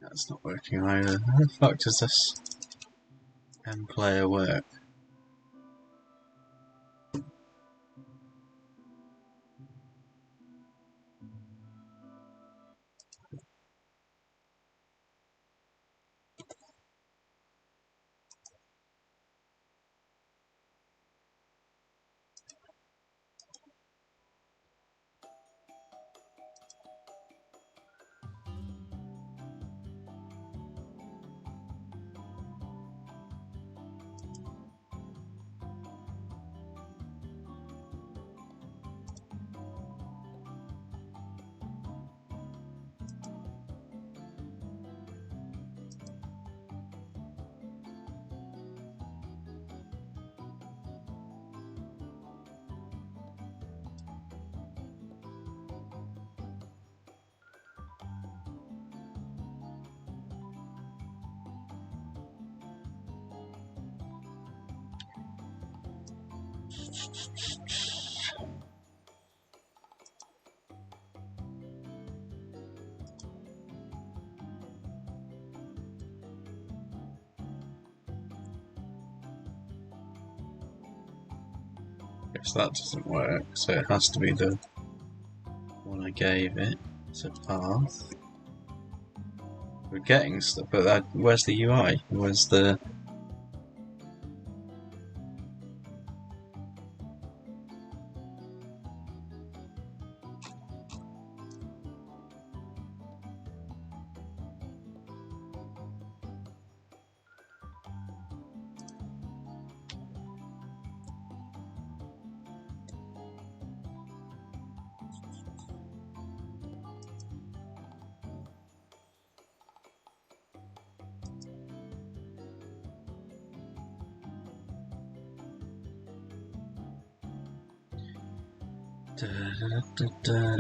That's not working either. How the fuck does this M player work? Guess that doesn't work, so it has to be the one I gave it. It's a path. We're getting stuff, but where's the UI? Where's the...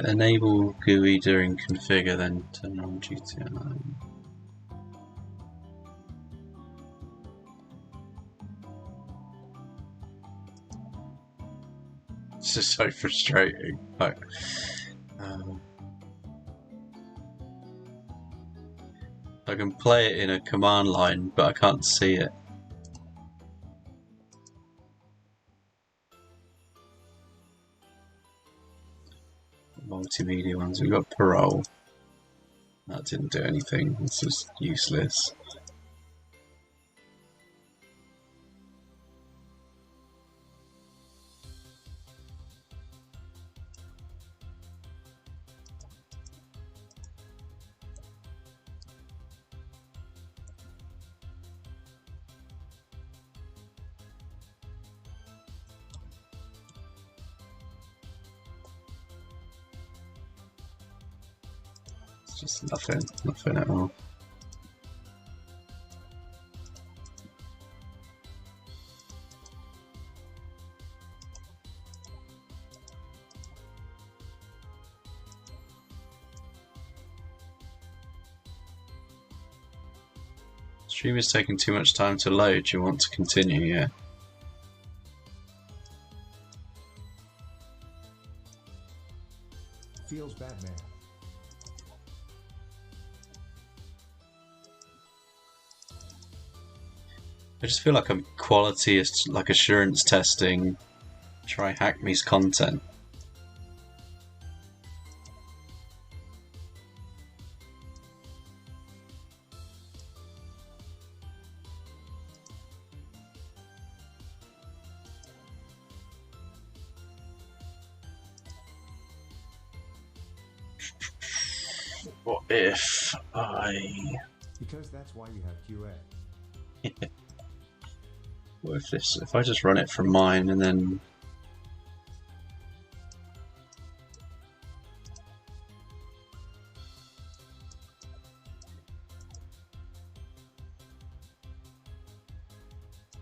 Enable GUI during configure, then turn on GTI. This is so frustrating. Like, I can play it in a command line, but I can't see it. Multimedia ones, we got parole. That didn't do anything, it's just useless. Just nothing at all. Stream is taking too much time to load. You want to continue, yeah. Feels bad, man. I just feel like I'm quality, like assurance testing TryHackMe's content. What if I... Because that's why you have QA. What if I just run it from mine and then...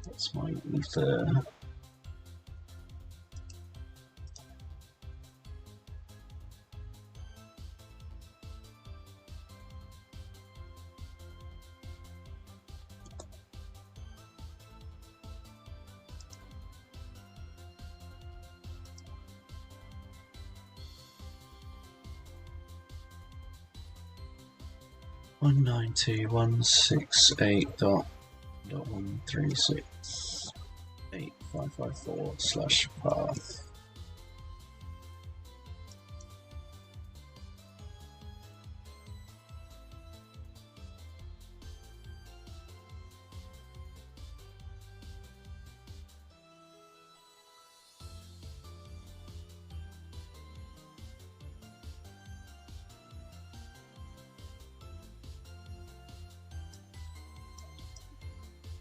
What's my ether? One 192.168.136.8554/path.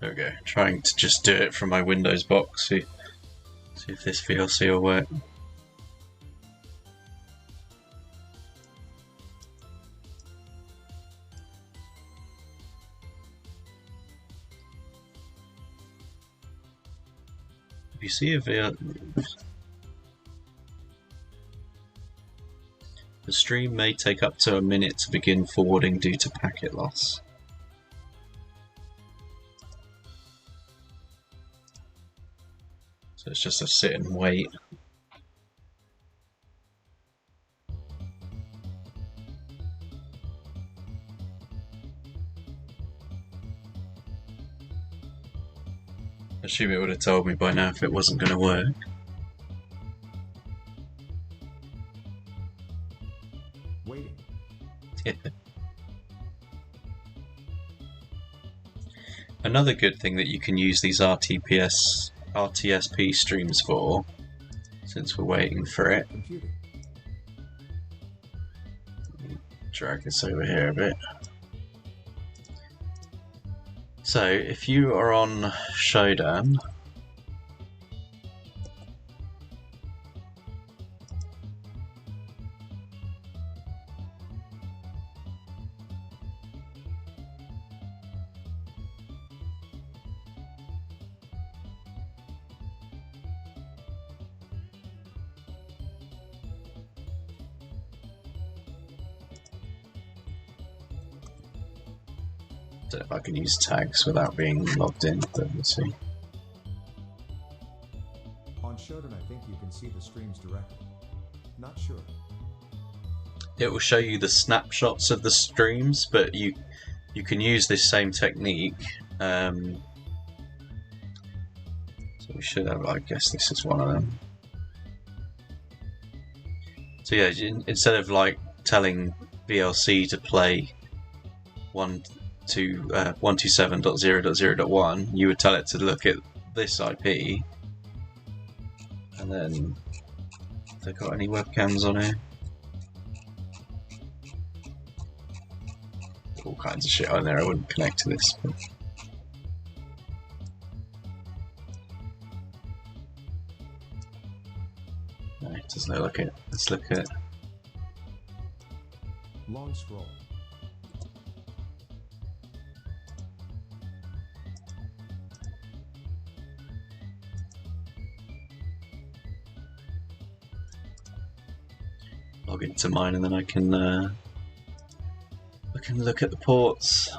There we go. Trying to just do it from my Windows box. See if this VLC will work. If you see a VLC, the stream may take up to a minute to begin forwarding due to packet loss. So it's just a sit and wait. I assume it would have told me by now if it wasn't going to work. Waiting. Another good thing that you can use these RTSP streams for, since we're waiting for it. Computing. Drag this over here a bit. So, if you are on Shodan, don't know if I can use tags without being logged in, but we'll see. On Shodan, I think you can see the streams directly. Not sure. It will show you the snapshots of the streams, but you can use this same technique. So we should have, I guess this is one of them. So yeah, instead of like telling VLC to play 127.0.0.1, you would tell it to look at this IP, and then have they got any webcams on here? All kinds of shit on there. I wouldn't connect to this, but no, it doesn't look it. Let's look at Long scroll. log into mine, and then I can look at the ports.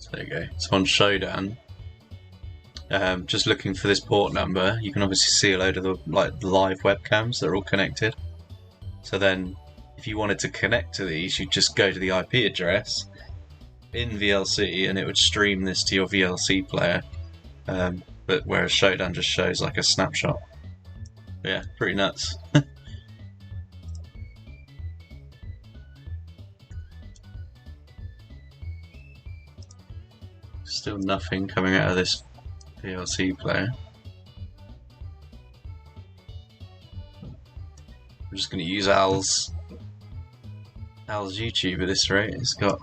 So there you go. So on Showdown, just looking for this port number, you can obviously see a load of the live webcams that are all connected. So then, if you wanted to connect to these, you'd just go to the IP address in VLC, and it would stream this to your VLC player. But whereas Showdown just shows like a snapshot. But yeah, pretty nuts. Still nothing coming out of this VLC player. I'm just going to use Al's YouTube at this rate. It's got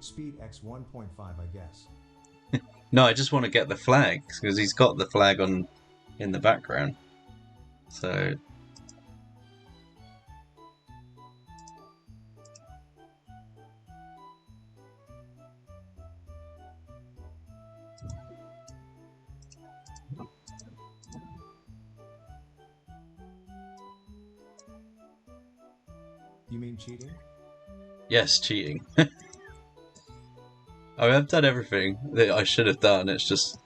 Speed X 1.5, I guess. no. I just want to get the flag because he's got the flag on in the background. So You mean cheating? yes, cheating. I mean, I've done everything that I should have done. It's just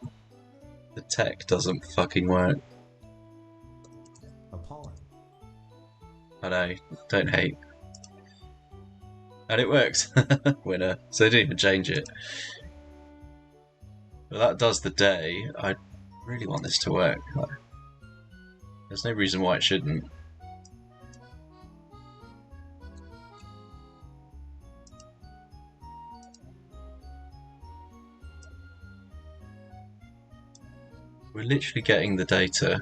the tech doesn't fucking work. Appalling. I know. Don't hate. And it works. Winner. So they didn't even change it. But that does the day. I really want this to work. There's no reason why it shouldn't. We're literally getting the data.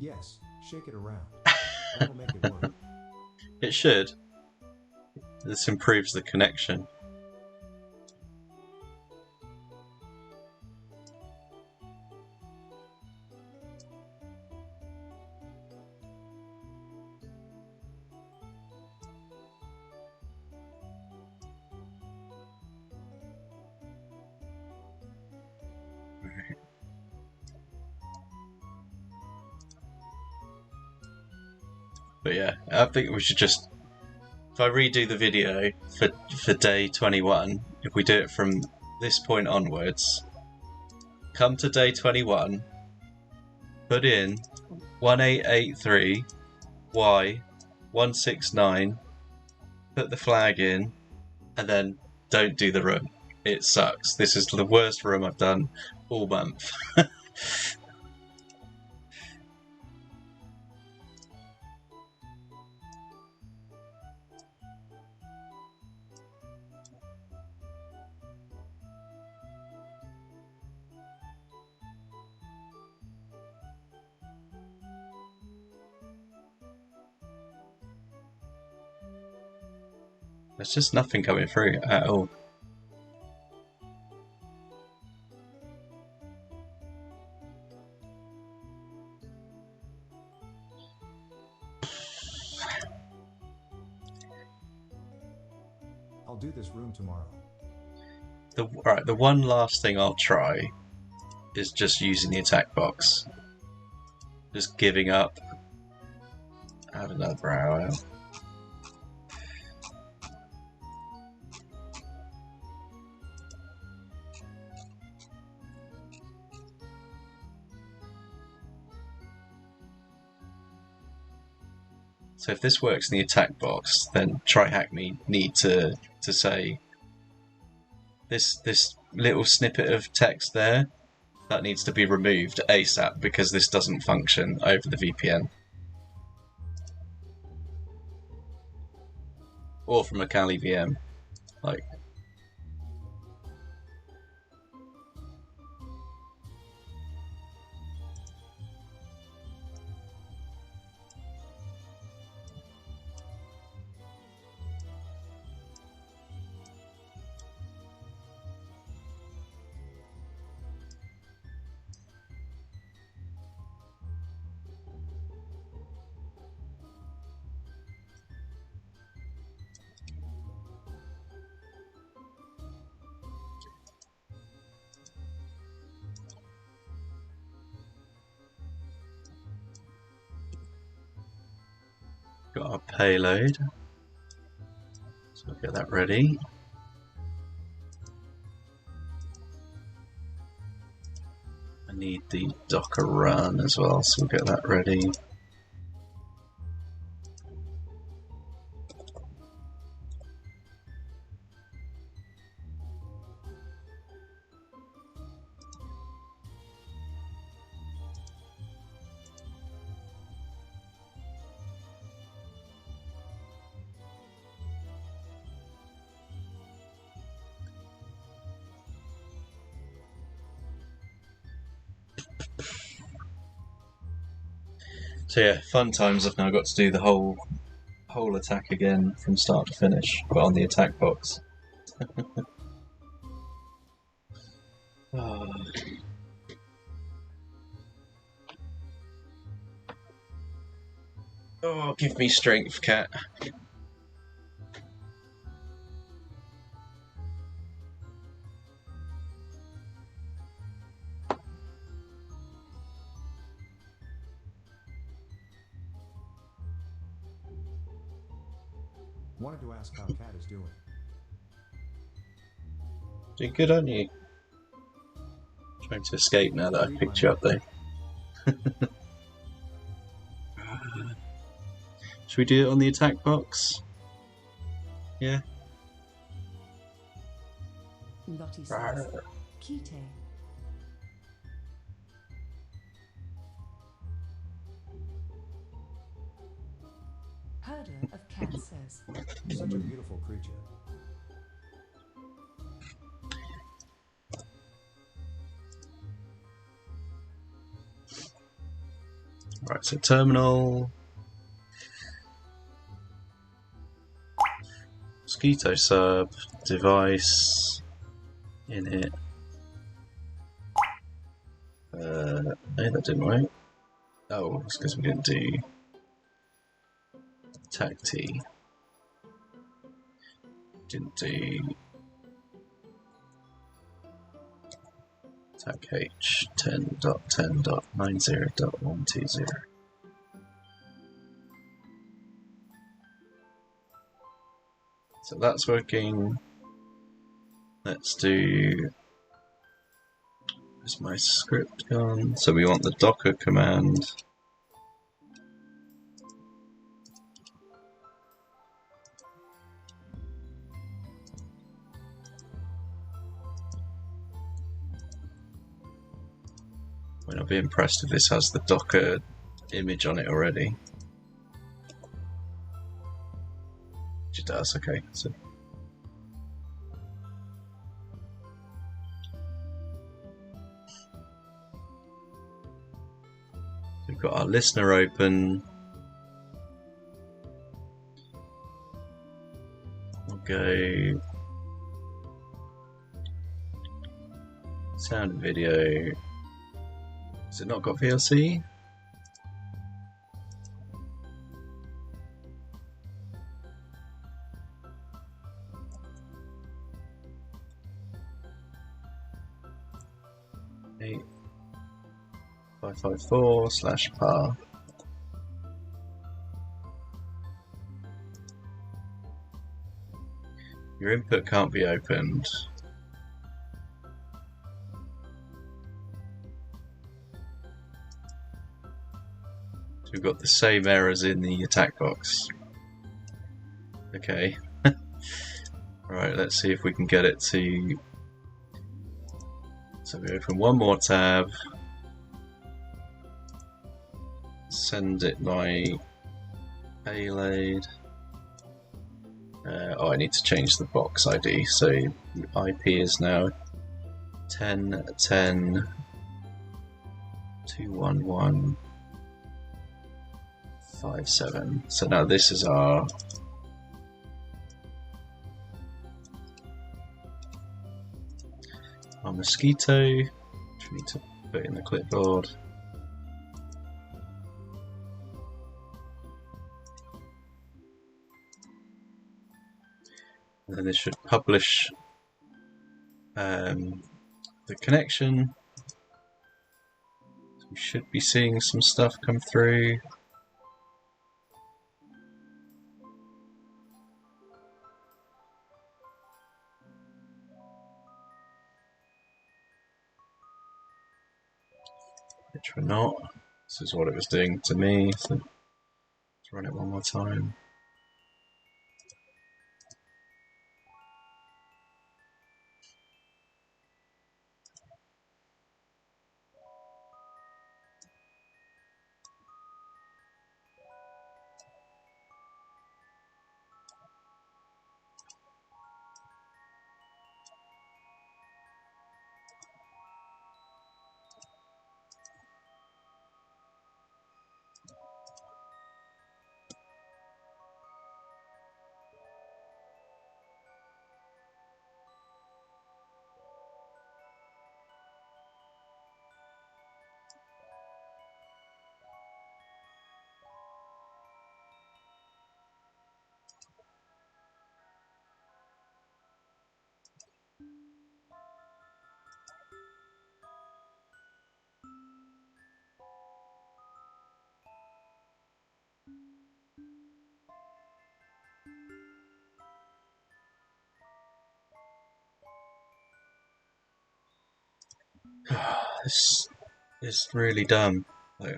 Yes, shake it around. That'll make it work. It should. This improves the connection. But yeah, I think we should just, if I redo the video for day 21, if we do it from this point onwards, come to day 21, put in 1883 Y 169, put the flag in, and then don't do the room. It sucks. This is the worst room I've done all month. There's just nothing coming through at all. I'll do this room tomorrow. The one last thing I'll try is just using the attack box. Just giving up. Add another hour. So if this works in the attack box, then TryHackMe need to say this little snippet of text there, that needs to be removed ASAP because this doesn't function over the VPN. Or from a Kali VM. Like, Got our payload. So we'll get that ready. I need the Docker run as well, so we'll get that ready. So yeah, fun times. I've now got to do the whole attack again from start to finish, but on the attack box. Oh. Oh, give me strength, cat. Wanted to ask how Cat is doing. Doing good, aren't you? Trying to escape now that I've picked you up, though. Should we do it on the attack box? Yeah. Lottie says, Kite. Herder of Cat says, Such a beautiful creature. Right, so terminal. Mosquito sub, device, init. No, that didn't work. Oh, it's because we didn't do tag T. Didn't do tag H 10.10.90.120. So that's working. Let's do. Is my script gone? So we want the Docker command. I'll be impressed if this has the Docker image on it already. Which it does, okay. So we've got our listener open. We'll go sound and video. Has it not got VLC? Eight 554/par. Your input can't be opened. We've got the same errors in the attack box. Okay. Right, let's see if we can get it to... So we open one more tab. Send it my payload. Oh, I need to change the box ID. So IP is now 10.10.211.57. So now this is our mosquito, which we need to put in the clipboard. And then this should publish the connection. So we should be seeing some stuff come through. which we're not. This is what it was doing to me, so let's run it one more time. This is really dumb. Like,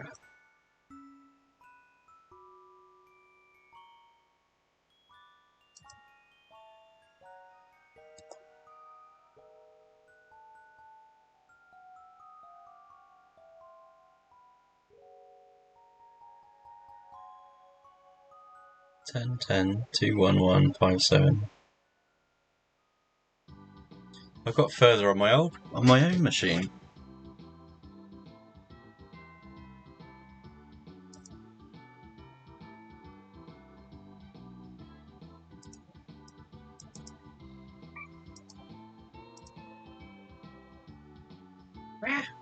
10.10.211.57. I got further on my own machine.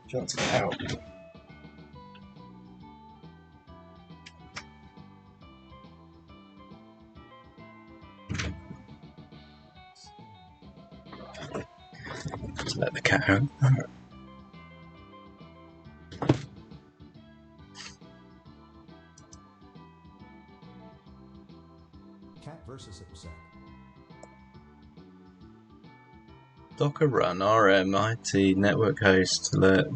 Shut it out. Just let the cat out. Cat versus IPsec. Docker run RMIT network host alert.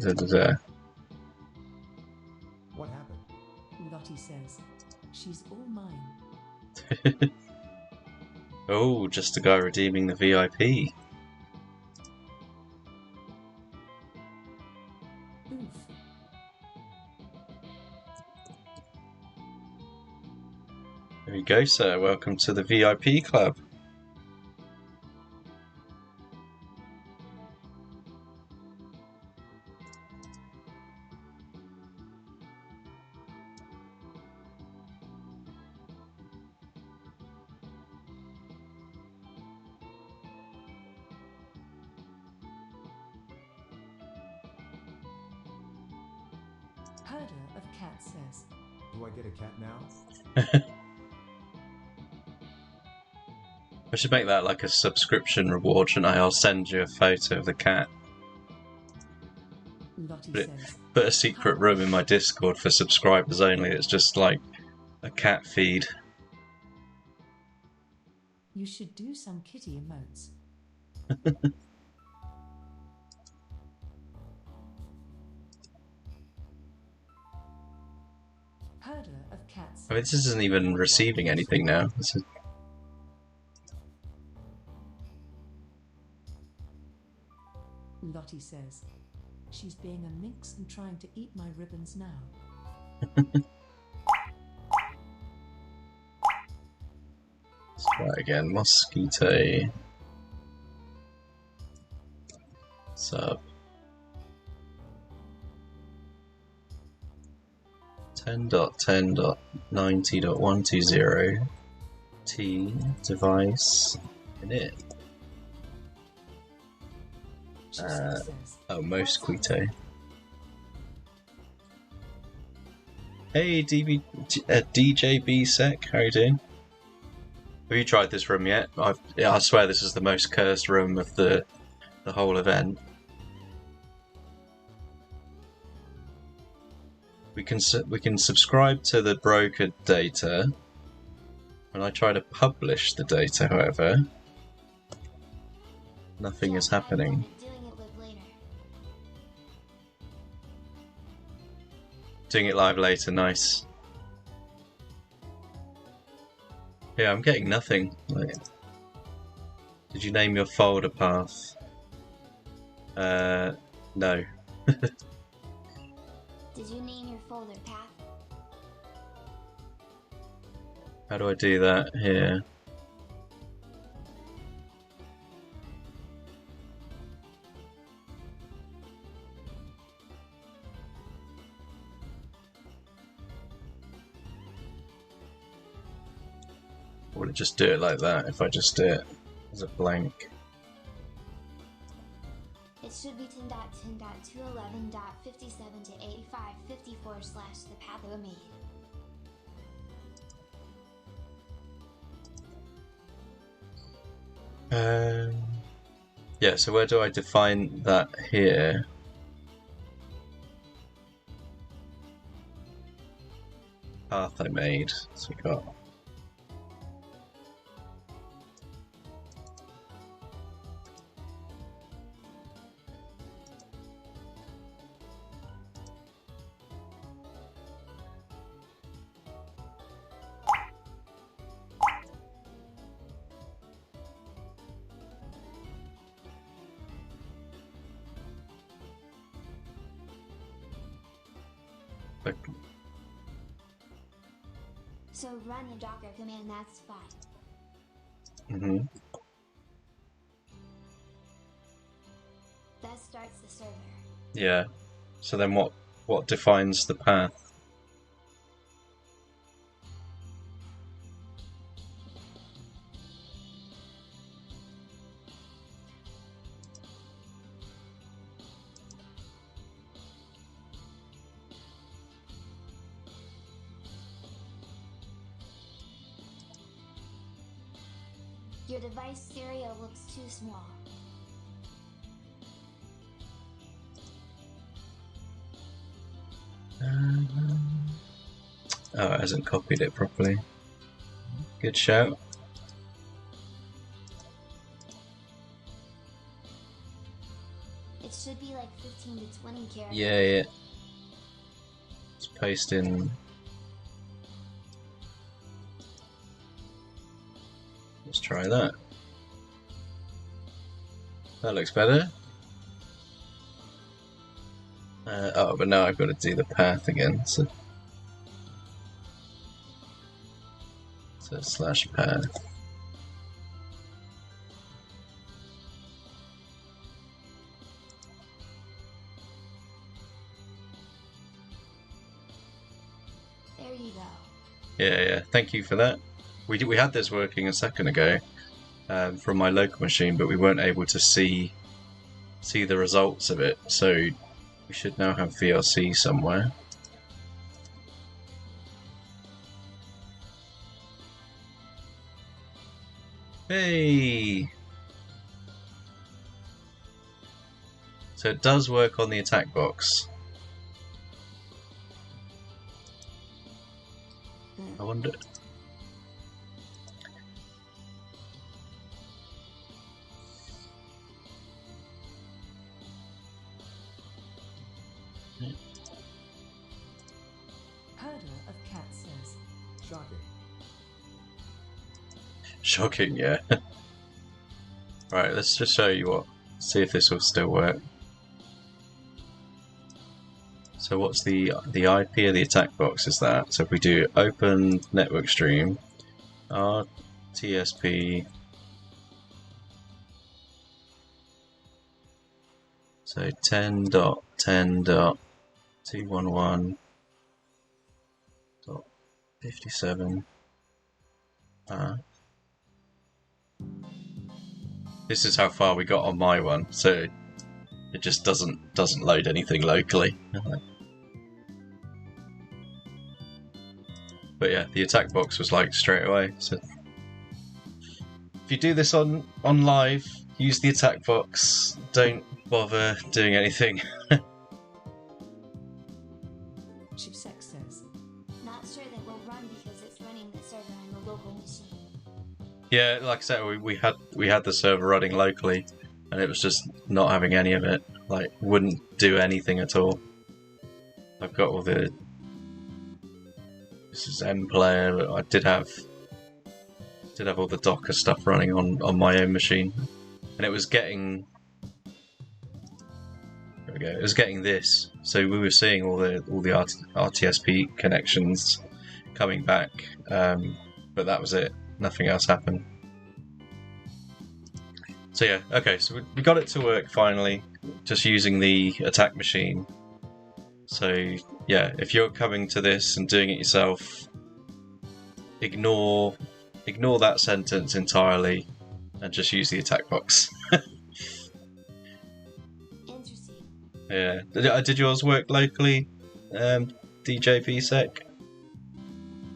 What happened? Lottie says, she's all mine. Oh, just a guy redeeming the VIP. Oof. There you go, sir. Welcome to the VIP club. Herder of Cat says, Do I get a cat now? I should make that like a subscription reward, shouldn't I? I'll send you a photo of the cat. Lottie But says, put a secret room in my Discord for subscribers only. It's just like a cat feed. you should do some kitty emotes. Herder of Cats I mean, this isn't even receiving anything now. This is... Lottie says, she's being a minx and trying to eat my ribbons now. Let's try again. Mosquito. Sub. 10.10.90.120 T device init. Says, Oh, Mosquito. Hey, DJB Sec, how you doing? Have you tried this room yet? I swear this is the most cursed room of the whole event. We can subscribe to the brokered data. When I try to publish the data, however, nothing is happening. Doing it live later, nice. Yeah, I'm getting nothing. Like, did you name your folder path? No. Did you name your folder path? How do I do that here? Or would it just do it like that if I just do it as a blank? It should be 10.10.211.57 to 8554 slash the path we made. Yeah, so where do I define that here? Path I made. So we got So run your Docker command, that's fine. That starts the server. yeah. So then what defines the path? Your device stereo looks too small. Oh, it hasn't copied it properly. Good shout. It should be like 15 to 20 characters. Yeah. Let's paste in. Let's try that. That looks better. Oh, but now I've got to do the path again. So slash path. There you go. Yeah. Thank you for that. We had this working a second ago from my local machine, but we weren't able to see the results of it. So we should now have VRC somewhere. Hey! So it does work on the attack box. I wonder. Herder of Cat says, Shocking. Shocking, yeah. Right, let's just show you what. See if this will still work. So what's the IP of the attack box is that? So if we do open network stream, RTSP, so 10.10.211.57. This is how far we got on my one, so it just doesn't load anything locally. But yeah, the attack box was like straight away. So if you do this on live, use the attack box. Don't bother doing anything. Chipsec says, Not sure that will run because it's running the server on the local machine. Yeah, like I said, we had the server running locally, and it was just not having any of it. Like, wouldn't do anything at all. I've got all the This is MPlayer. I did have all the Docker stuff running on my own machine, and it was getting. There we go. It was getting this, so we were seeing all the RTSP connections coming back, but that was it. Nothing else happened. So yeah, okay. So we got it to work finally, just using the attack machine. So yeah, if you're coming to this and doing it yourself, ignore that sentence entirely, and just use the attack box. Interesting. Yeah. Did yours work locally, DJ VSec?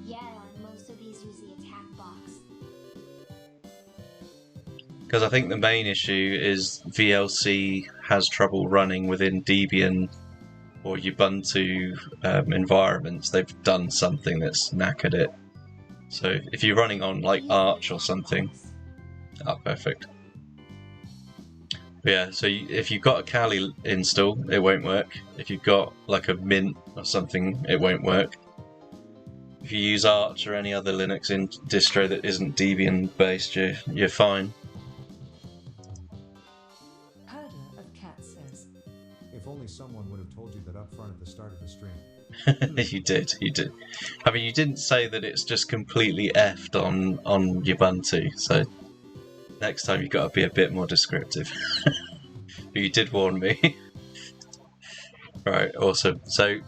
Yeah, most of these use the attack box. Because I think the main issue is VLC has trouble running within Debian or Ubuntu environments. They've done something that's knackered it. So if you're running on like Arch or something, perfect. But yeah, so if you've got a Kali install, it won't work. If you've got like a Mint or something, it won't work. If you use Arch or any other Linux distro that isn't Debian based, you're fine. Herder of Cat says, If only someone would have told you that up front at the start of the stream. You did. I mean, you didn't say that it's just completely effed on Ubuntu, so next time you've got to be a bit more descriptive. But you did warn me. Right, awesome. So,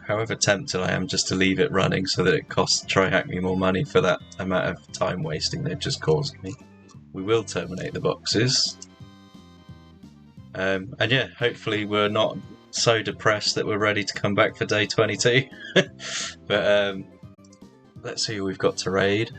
however tempted I am just to leave it running so that it costs TryHackMe more money for that amount of time wasting they've just caused me, we will terminate the boxes. And yeah, hopefully we're not so depressed that we're ready to come back for day 22. But let's see who we've got to raid.